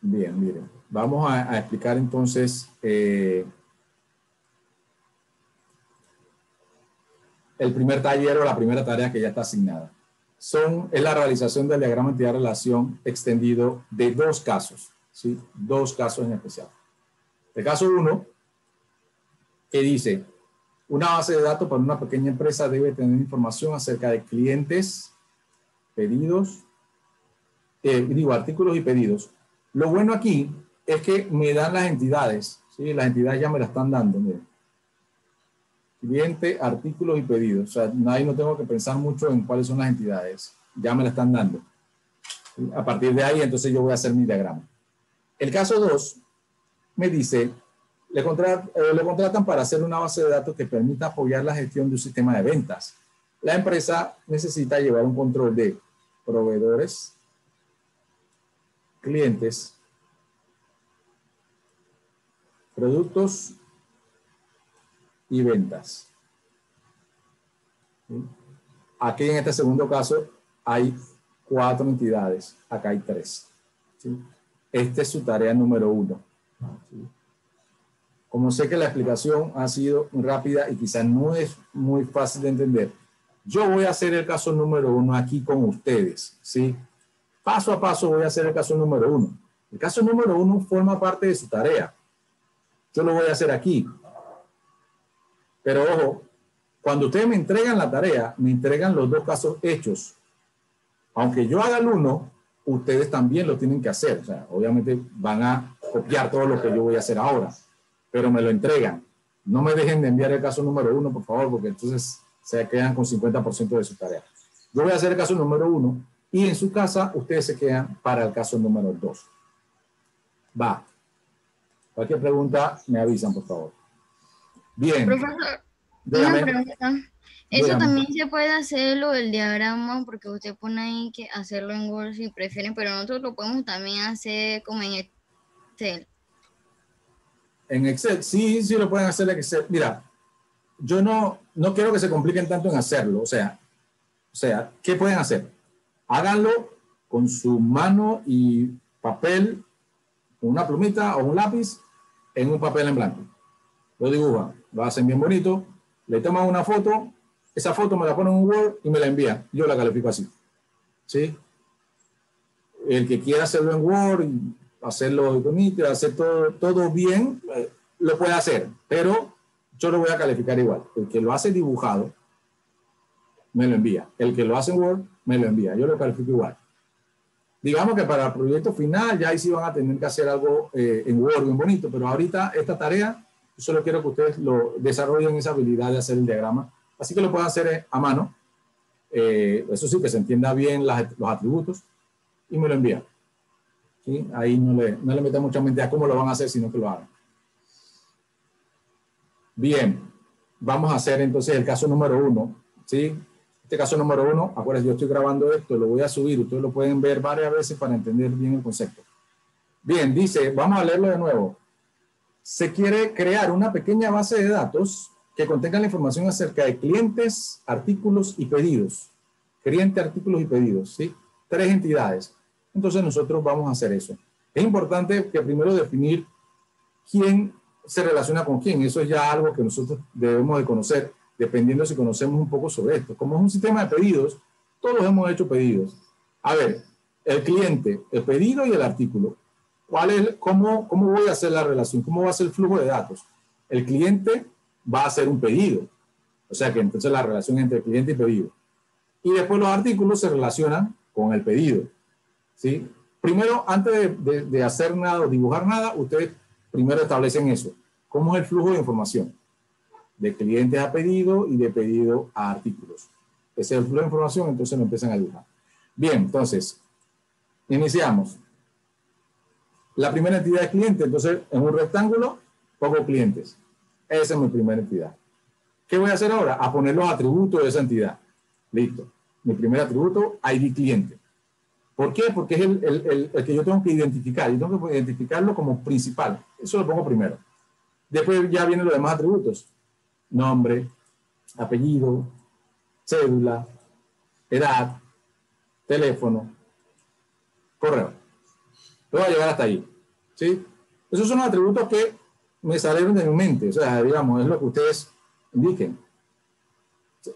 Bien, miren. Vamos a explicar entonces el primer taller o la primera tarea que ya está asignada. Es la realización del diagrama de entidad de relación extendido de dos casos. ¿Sí? Dos casos en especial. El caso 1, que dice, una base de datos para una pequeña empresa debe tener información acerca de clientes, pedidos, artículos y pedidos. Lo bueno aquí es que me dan las entidades, ¿sí? Las entidades ya me las están dando, miren. Cliente, artículos y pedidos. O sea, ahí no tengo que pensar mucho en cuáles son las entidades. Ya me las están dando. ¿Sí? A partir de ahí, entonces yo voy a hacer mi diagrama. El caso 2 me dice, le contratan para hacer una base de datos que permita apoyar la gestión de un sistema de ventas. La empresa necesita llevar un control de proveedores, clientes, productos y ventas. ¿Sí? Aquí en este segundo caso hay 4 entidades, acá hay 3. ¿Sí? Esta es su tarea número 1. ¿Sí? Como sé que la explicación ha sido rápida y quizás no es muy fácil de entender, yo voy a hacer el caso número 1 aquí con ustedes. ¿Sí? Paso a paso voy a hacer el caso número 1. El caso número 1 forma parte de su tarea. Yo lo voy a hacer aquí. Pero ojo, cuando ustedes me entregan la tarea, me entregan los 2 casos hechos. Aunque yo haga el 1, ustedes también lo tienen que hacer. O sea, obviamente van a copiar todo lo que yo voy a hacer ahora, pero me lo entregan. No me dejen de enviar el caso número 1, por favor, porque entonces se quedan con 50% de su tarea. Yo voy a hacer el caso número 1 y en su casa ustedes se quedan para el caso número 2. Va. Cualquier pregunta me avisan, por favor. Bien. Profesor, Dígame. una pregunta. Eso Dígame. también se puede hacerlo el diagrama, porque usted pone ahí que hacerlo en Word si prefieren, pero nosotros lo podemos también hacer como en Excel. En Excel, sí lo pueden hacer en Excel. Mira, yo no quiero que se compliquen tanto en hacerlo. O sea, ¿qué pueden hacer? Háganlo con su mano y papel, una plumita o un lápiz en un papel en blanco. Lo dibujan, lo hacen bien bonito, le toman una foto, esa foto me la ponen en un Word y me la envían. Yo la califico así. ¿Sí? El que quiera hacerlo en Word, hacerlo bonito, hacer todo bien, lo puede hacer, pero yo lo voy a calificar igual. El que lo hace dibujado, me lo envía. El que lo hace en Word, me lo envía. Yo lo califico igual. Digamos que para el proyecto final, ya ahí sí van a tener que hacer algo en Word bien bonito, pero ahorita esta tarea, yo solo quiero que ustedes lo desarrollen esa habilidad de hacer el diagrama, así que lo puedan hacer a mano. Eso sí, que se entienda bien los atributos y me lo envían. ¿Sí? Ahí no le metan mucha mente a cómo lo van a hacer, sino que lo hagan. Bien, vamos a hacer entonces el caso número 1. ¿Sí? Este caso número 1, acuérdense, yo estoy grabando esto, lo voy a subir, ustedes lo pueden ver varias veces para entender bien el concepto. Bien, dice, vamos a leerlo de nuevo. Se quiere crear una pequeña base de datos que contenga la información acerca de clientes, artículos y pedidos. Cliente, artículos y pedidos, ¿sí? 3 entidades. Entonces nosotros vamos a hacer eso. Es importante que primero definir quién se relaciona con quién. Eso es ya algo que nosotros debemos de conocer, dependiendo si conocemos un poco sobre esto. Como es un sistema de pedidos, todos hemos hecho pedidos. A ver, el cliente, el pedido y el artículo. ¿Cómo voy a hacer la relación? ¿Cómo va a ser el flujo de datos? El cliente va a hacer un pedido. O sea que entonces la relación entre cliente y pedido. Y después los artículos se relacionan con el pedido. ¿Sí? Primero, antes de hacer nada o dibujar nada, ustedes primero establecen eso. ¿Cómo es el flujo de información? De clientes a pedido y de pedido a artículos. Ese es el flujo de información, entonces lo empiezan a dibujar. Bien, entonces, iniciamos. La primera entidad es cliente, entonces en un rectángulo pongo clientes. Esa es mi primera entidad. ¿Qué voy a hacer ahora? A poner los atributos de esa entidad. Listo. Mi primer atributo, ID cliente. ¿Por qué? Porque es el que yo tengo que identificar. Yo tengo que identificarlo como principal. Eso lo pongo primero. Después ya vienen los demás atributos. Nombre, apellido, cédula, edad, teléfono, correo. Voy a llegar hasta ahí. ¿Sí? Esos son los atributos que me salieron de mi mente. O sea, digamos, es lo que ustedes indiquen.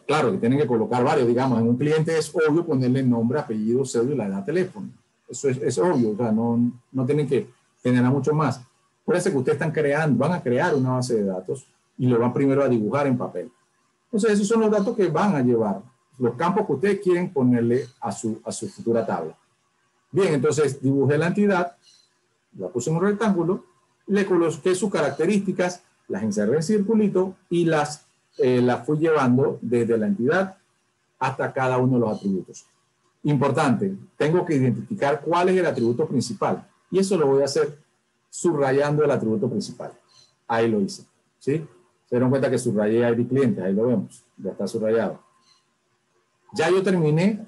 Claro, que tienen que colocar varios. Digamos, en un cliente es obvio ponerle nombre, apellido, cédula, edad, teléfono. Eso es obvio. O sea, no tienen que generar mucho más. Puede ser que ustedes van a crear una base de datos y lo van primero a dibujar en papel. Entonces, esos son los datos que van a llevar, los campos que ustedes quieren ponerle a su futura tabla. Bien, entonces dibujé la entidad, la puse en un rectángulo, le coloqué sus características, las encerré en circulito y las fui llevando desde la entidad hasta cada uno de los atributos. Importante, tengo que identificar cuál es el atributo principal y eso lo voy a hacer subrayando el atributo principal. Ahí lo hice, ¿sí? Se dieron cuenta que subrayé ID cliente, ahí lo vemos, ya está subrayado. Ya yo terminé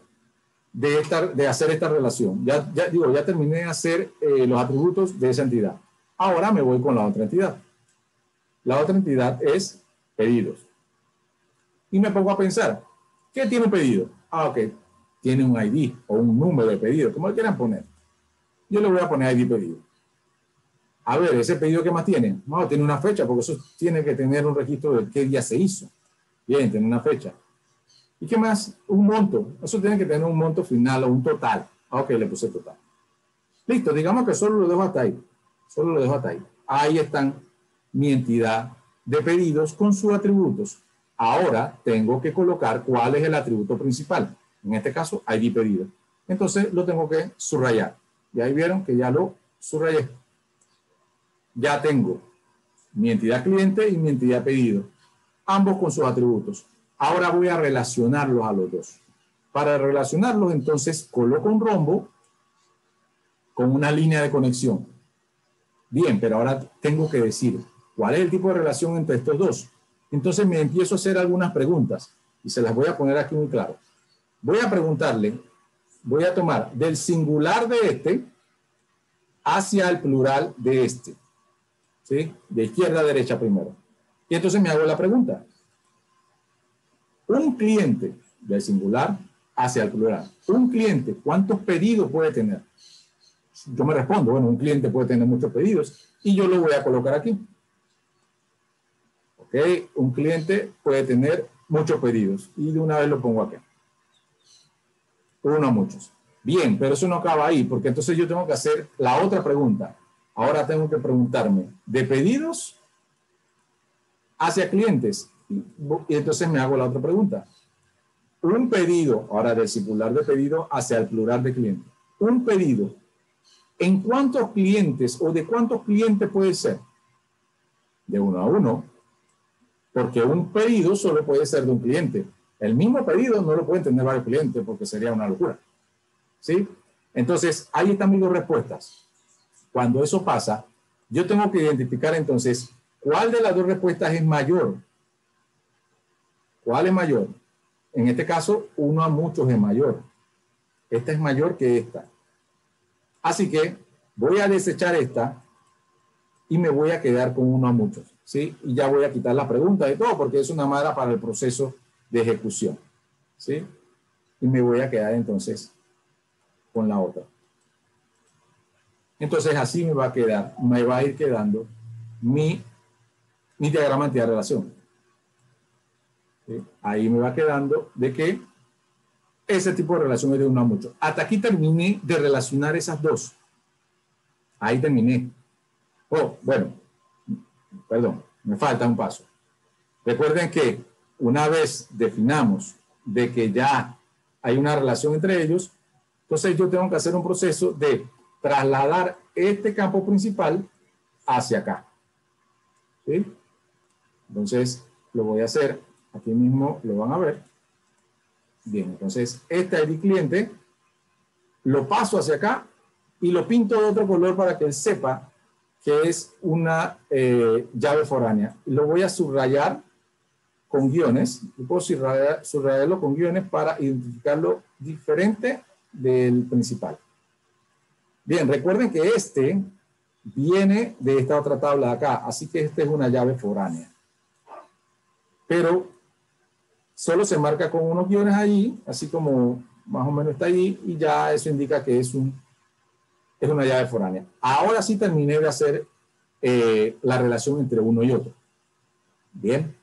de hacer esta relación. Ya terminé de hacer los atributos de esa entidad. Ahora me voy con la otra entidad. La otra entidad es pedidos. Y me pongo a pensar, ¿qué tiene un pedido? Ah, ok, tiene un ID o un número de pedido, como le quieran poner. Yo le voy a poner ID pedido. A ver, ¿ese pedido qué más tiene? No, tiene una fecha, porque eso tiene que tener un registro de qué día se hizo. Bien, tiene una fecha. ¿Y qué más? Un monto. Eso tiene que tener un monto final o un total. Ok, le puse total. Listo, digamos que solo lo dejo hasta ahí. Solo lo dejo hasta ahí. Ahí están mi entidad de pedidos con sus atributos. Ahora tengo que colocar cuál es el atributo principal. En este caso, ID pedido. Entonces lo tengo que subrayar. Y ahí vieron que ya lo subrayé. Ya tengo mi entidad cliente y mi entidad pedido. Ambos con sus atributos. Ahora voy a relacionarlos a los dos. Para relacionarlos, entonces, coloco un rombo con una línea de conexión. Bien, pero ahora tengo que decir cuál es el tipo de relación entre estos dos. Entonces me empiezo a hacer algunas preguntas y se las voy a poner aquí muy claro. Voy a preguntarle, voy a tomar del singular de este hacia el plural de este. ¿Sí? De izquierda a derecha primero. Y entonces me hago la pregunta. Un cliente del singular hacia el plural. Un cliente, ¿cuántos pedidos puede tener? yo me respondo, bueno, un cliente puede tener muchos pedidos y yo lo voy a colocar aquí. Ok, un cliente puede tener muchos pedidos y de una vez lo pongo aquí. Uno a muchos. Bien, pero eso no acaba ahí, porque entonces yo tengo que hacer la otra pregunta. Ahora tengo que preguntarme, ¿de pedidos hacia clientes? Y entonces me hago la otra pregunta. Un pedido, ahora del singular de pedido hacia el plural de cliente. Un pedido, ¿en cuántos clientes o de cuántos clientes puede ser? De uno a uno, porque un pedido solo puede ser de un cliente. El mismo pedido no lo pueden tener varios clientes porque sería una locura. ¿Sí? Entonces, ahí están mis dos respuestas. Cuando eso pasa, yo tengo que identificar entonces cuál de las dos respuestas es mayor. ¿Cuál es mayor? En este caso, uno a muchos es mayor. Esta es mayor que esta. Así que voy a desechar esta y me voy a quedar con uno a muchos. ¿Sí? Y ya voy a quitar la pregunta de todo porque es una mala para el proceso de ejecución. ¿Sí? Y me voy a quedar entonces con la otra. Entonces así me va a ir quedando mi diagrama de entidad de relación. ¿Sí? Ahí me va quedando de que ese tipo de relación es de uno a mucho. Hasta aquí terminé de relacionar esas dos. Ahí terminé. Oh, bueno, perdón, me falta un paso. Recuerden que una vez definamos de que ya hay una relación entre ellos, entonces yo tengo que hacer un proceso de trasladar este campo principal hacia acá. ¿Sí? Entonces lo voy a hacer, aquí mismo lo van a ver. Bien, entonces este ID cliente lo paso hacia acá y lo pinto de otro color para que él sepa que es una llave foránea. Lo voy a subrayar con guiones. Yo puedo subrayarlo con guiones para identificarlo diferente del principal. Bien, recuerden que este viene de esta otra tabla de acá, así que este es una llave foránea. Pero solo se marca con unos guiones ahí, así como más o menos está ahí, y ya eso indica que es una llave foránea. Ahora sí terminé de hacer la relación entre uno y otro. Bien,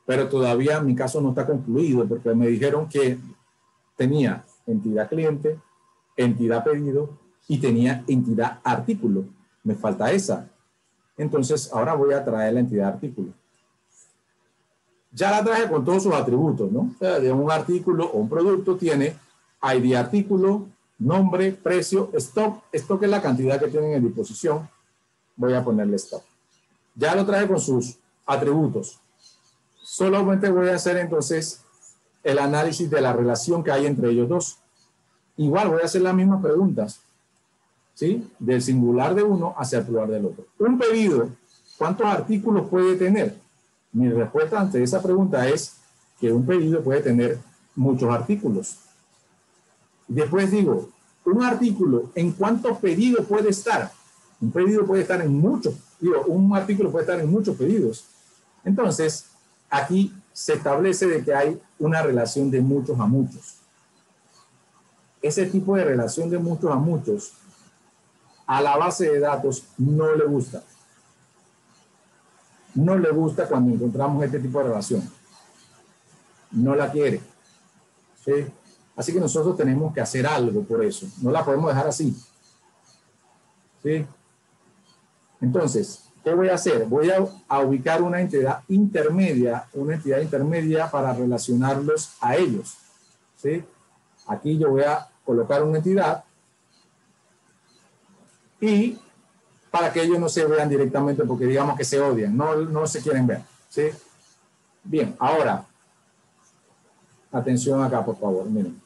pero todavía mi caso no está concluido porque me dijeron que tenía entidad cliente, entidad pedido y tenía entidad artículo. Me falta esa. Entonces ahora voy a traer la entidad artículo. Ya la traje con todos sus atributos, ¿no? O sea, de un artículo o un producto tiene ID artículo, nombre, precio, stock. Stock es la cantidad que tienen en disposición. Voy a ponerle stock. Ya lo traje con sus atributos. Solamente voy a hacer entonces el análisis de la relación que hay entre ellos dos. Igual voy a hacer las mismas preguntas, ¿sí? Del singular de uno hacia el plural del otro. Un pedido, ¿cuántos artículos puede tener? Mi respuesta ante esa pregunta es que un pedido puede tener muchos artículos. Después digo, un artículo, ¿en cuántos pedidos puede estar? Un pedido puede estar en muchos, un artículo puede estar en muchos pedidos. Entonces, aquí se establece de que hay una relación de muchos a muchos. Ese tipo de relación de muchos a muchos a la base de datos no le gusta. No le gusta cuando encontramos este tipo de relación. No la quiere. ¿Sí? Así que nosotros tenemos que hacer algo por eso. No la podemos dejar así. ¿Sí? Entonces, ¿qué voy a hacer? Voy a ubicar una entidad intermedia para relacionarlos a ellos. ¿Sí? Aquí yo voy a colocar una entidad y para que ellos no se vean directamente porque digamos que se odian, no se quieren ver. ¿Sí? Bien, ahora, atención acá, por favor, miren.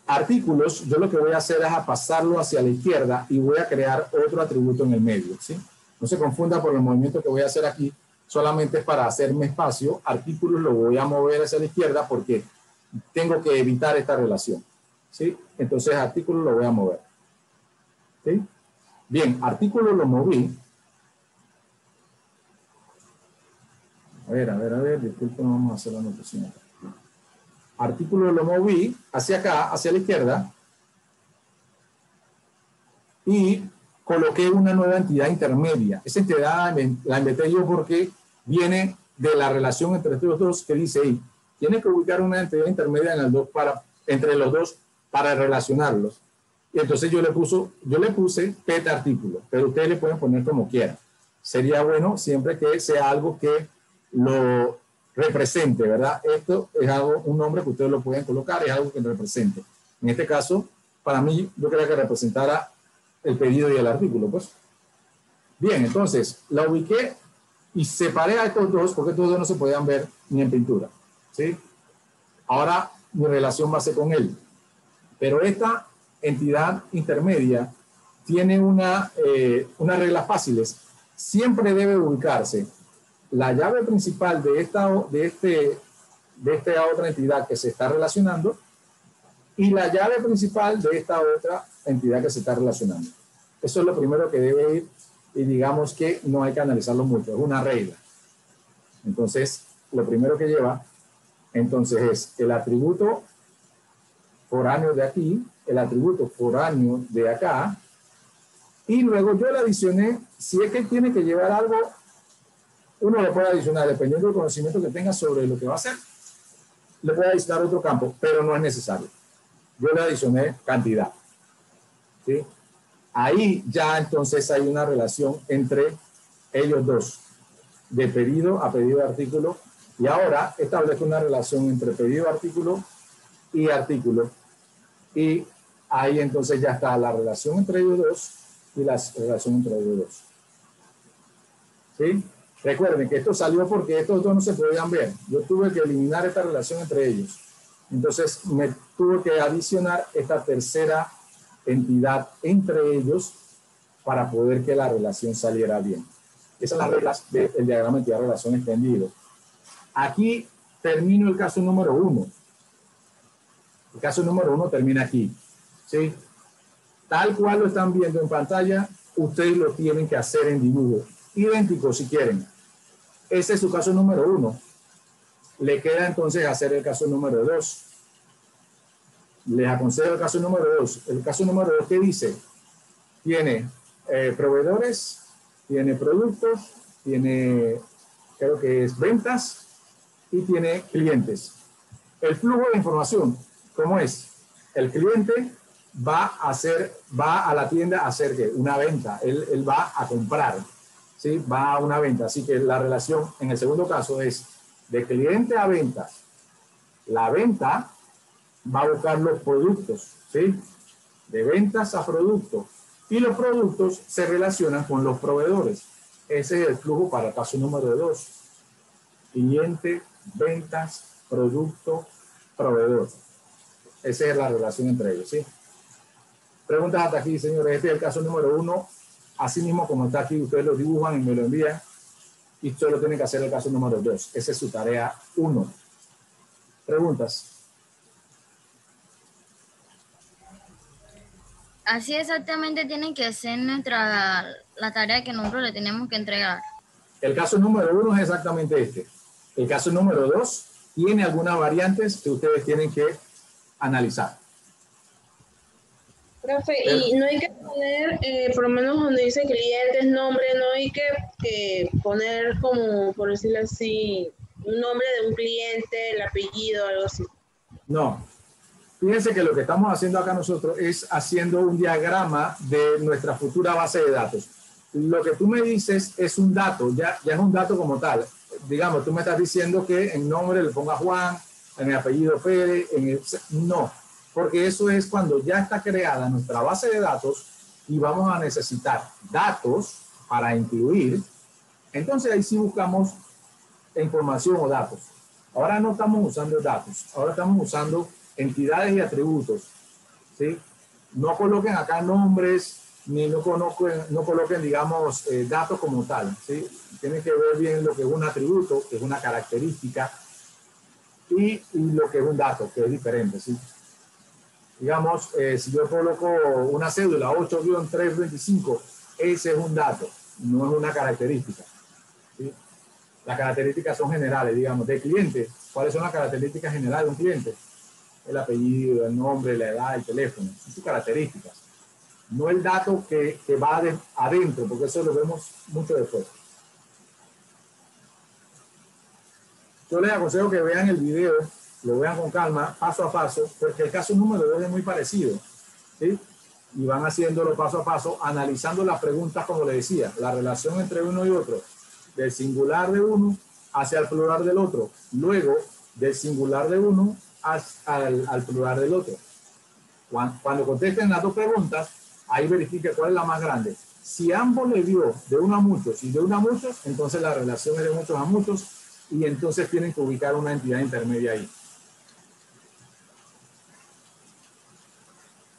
Artículos, yo lo que voy a hacer es a pasarlo hacia la izquierda y voy a crear otro atributo en el medio, ¿sí? No se confunda por el movimiento que voy a hacer aquí, solamente es para hacerme espacio. Artículos lo voy a mover hacia la izquierda porque tengo que evitar esta relación, ¿sí? Entonces artículos lo voy a mover, ¿sí? Bien, artículos lo moví. A ver, disculpen, vamos a hacer la anotación acá. artículo lo moví hacia acá, hacia la izquierda, y coloqué una nueva entidad intermedia. Esa entidad la inventé yo porque viene de la relación entre estos dos que dice, hey, tiene que ubicar una entidad intermedia entre los dos para relacionarlos. Y entonces yo le puse PET artículo, pero ustedes le pueden poner como quieran. Sería bueno siempre que sea algo que lo represente, ¿verdad? Esto es algo, un nombre que ustedes lo pueden colocar, es algo que represente. En este caso, para mí, yo quería que representara el pedido y el artículo, pues. Bien, entonces, la ubiqué y separé a estos dos, porque estos dos no se podían ver ni en pintura, ¿sí? Ahora, mi relación va a ser con él. Pero esta entidad intermedia tiene unas reglas fáciles. Siempre debe ubicarse la llave principal de esta otra entidad que se está relacionando y la llave principal de esta otra entidad que se está relacionando. Eso es lo primero que debe ir y digamos que no hay que analizarlo mucho, es una regla. Entonces, lo primero que lleva, entonces es el atributo foráneo de aquí, el atributo foráneo de acá, y luego yo le adicioné, si es que tiene que llevar algo, uno le puede adicionar, dependiendo del conocimiento que tenga sobre lo que va a hacer, le puede adicionar otro campo, pero no es necesario. Yo le adicioné cantidad. ¿Sí? Ahí ya entonces hay una relación entre ellos dos, de pedido a pedido de artículo, y ahora establezco una relación entre pedido de artículo y artículo, y ahí entonces ya está la relación entre ellos dos y la relación entre ellos dos. ¿Sí? Recuerden que esto salió porque estos dos no se podían ver. Yo tuve que eliminar esta relación entre ellos. Entonces me tuve que adicionar esta tercera entidad entre ellos para poder que la relación saliera bien. Esas son las reglas del diagrama de entidad-relación extendido. Aquí termino el caso número 1. El caso número 1 termina aquí. ¿Sí? Tal cual lo están viendo en pantalla, ustedes lo tienen que hacer en dibujo. Idéntico si quieren. Ese es su caso número 1. Le queda entonces hacer el caso número 2. Les aconsejo el caso número 2. El caso número 2, ¿qué dice? Tiene proveedores, tiene productos, tiene, creo que es ventas, y tiene clientes. El flujo de información, ¿cómo es? El cliente va a la tienda a hacer ¿qué? Una venta. Él va a comprar, ¿sí? Va a una venta. Así que la relación en el segundo caso es de cliente a ventas. La venta va a buscar los productos, ¿sí? De ventas a productos. Y los productos se relacionan con los proveedores. Ese es el flujo para el caso número 2. Cliente, ventas, producto, proveedor. Esa es la relación entre ellos, ¿sí? Preguntas hasta aquí, señores. Este es el caso número 1. Así mismo como está aquí, ustedes lo dibujan y me lo envían. Y solo tienen que hacer el caso número 2. Esa es su tarea 1. Preguntas. Así exactamente tienen que hacer la tarea que nosotros le tenemos que entregar. El caso número 1 es exactamente este. El caso número 2 tiene algunas variantes que ustedes tienen que analizar. Profe, y no hay que poner, por lo menos donde dice clientes, nombre, no hay que poner como, por decirlo así, un nombre de un cliente, el apellido, algo así. No. Fíjense que lo que estamos haciendo acá nosotros es haciendo un diagrama de nuestra futura base de datos. Lo que tú me dices es un dato, ya es un dato como tal. Digamos, tú me estás diciendo que en nombre le ponga Juan, en el apellido Pérez, no, porque eso es cuando ya está creada nuestra base de datos y vamos a necesitar datos para incluir. Entonces ahí sí buscamos información o datos. Ahora no estamos usando datos, ahora estamos usando entidades y atributos, ¿sí? No coloquen acá nombres, ni no coloquen, digamos, datos como tal, ¿sí? Tienen que ver bien lo que es un atributo, que es una característica, y lo que es un dato, que es diferente, ¿sí? Digamos, si yo coloco una cédula 8-325, ese es un dato, no es una característica, ¿sí? Las características son generales, digamos, de cliente. ¿Cuáles son las características generales de un cliente? el apellido, el nombre, la edad, el teléfono, son sus características. No el dato que va adentro, porque eso lo vemos mucho después. Yo les aconsejo que vean el video, lo vean con calma, paso a paso, porque el caso número 2 es muy parecido, ¿sí? Y van haciéndolo paso a paso, analizando las preguntas, como les decía, la relación entre uno y otro, del singular de uno hacia el plural del otro, luego del singular de uno al plural del otro. Cuando contesten las dos preguntas, ahí verifique cuál es la más grande. Si ambos le dio de uno a muchos y de uno a muchos, entonces la relación es de muchos a muchos y entonces tienen que ubicar una entidad intermedia ahí.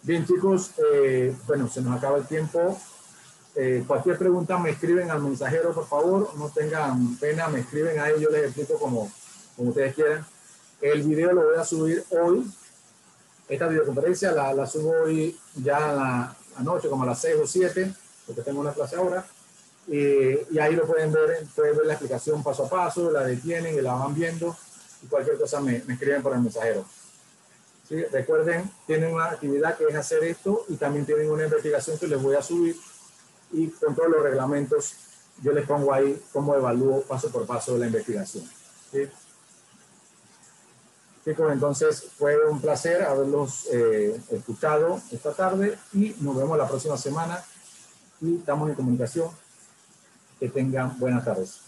Bien, chicos, bueno, se nos acaba el tiempo. Cualquier pregunta me escriben al mensajero, por favor. No tengan pena, me escriben ahí, yo les explico como ustedes quieran. El video lo voy a subir hoy. Esta videoconferencia la subo hoy ya a la noche, como a las 6 o 7, porque tengo una clase ahora. Y ahí lo pueden ver la explicación paso a paso, la detienen y la van viendo. Y cualquier cosa me escriben por el mensajero. ¿Sí? Recuerden, tienen una actividad que es hacer esto y también tienen una investigación que les voy a subir y con todos los reglamentos yo les pongo ahí cómo evalúo paso por paso la investigación. ¿Sí? Chicos, entonces fue un placer haberlos escuchado esta tarde y nos vemos la próxima semana y estamos en comunicación. Que tengan buenas tardes.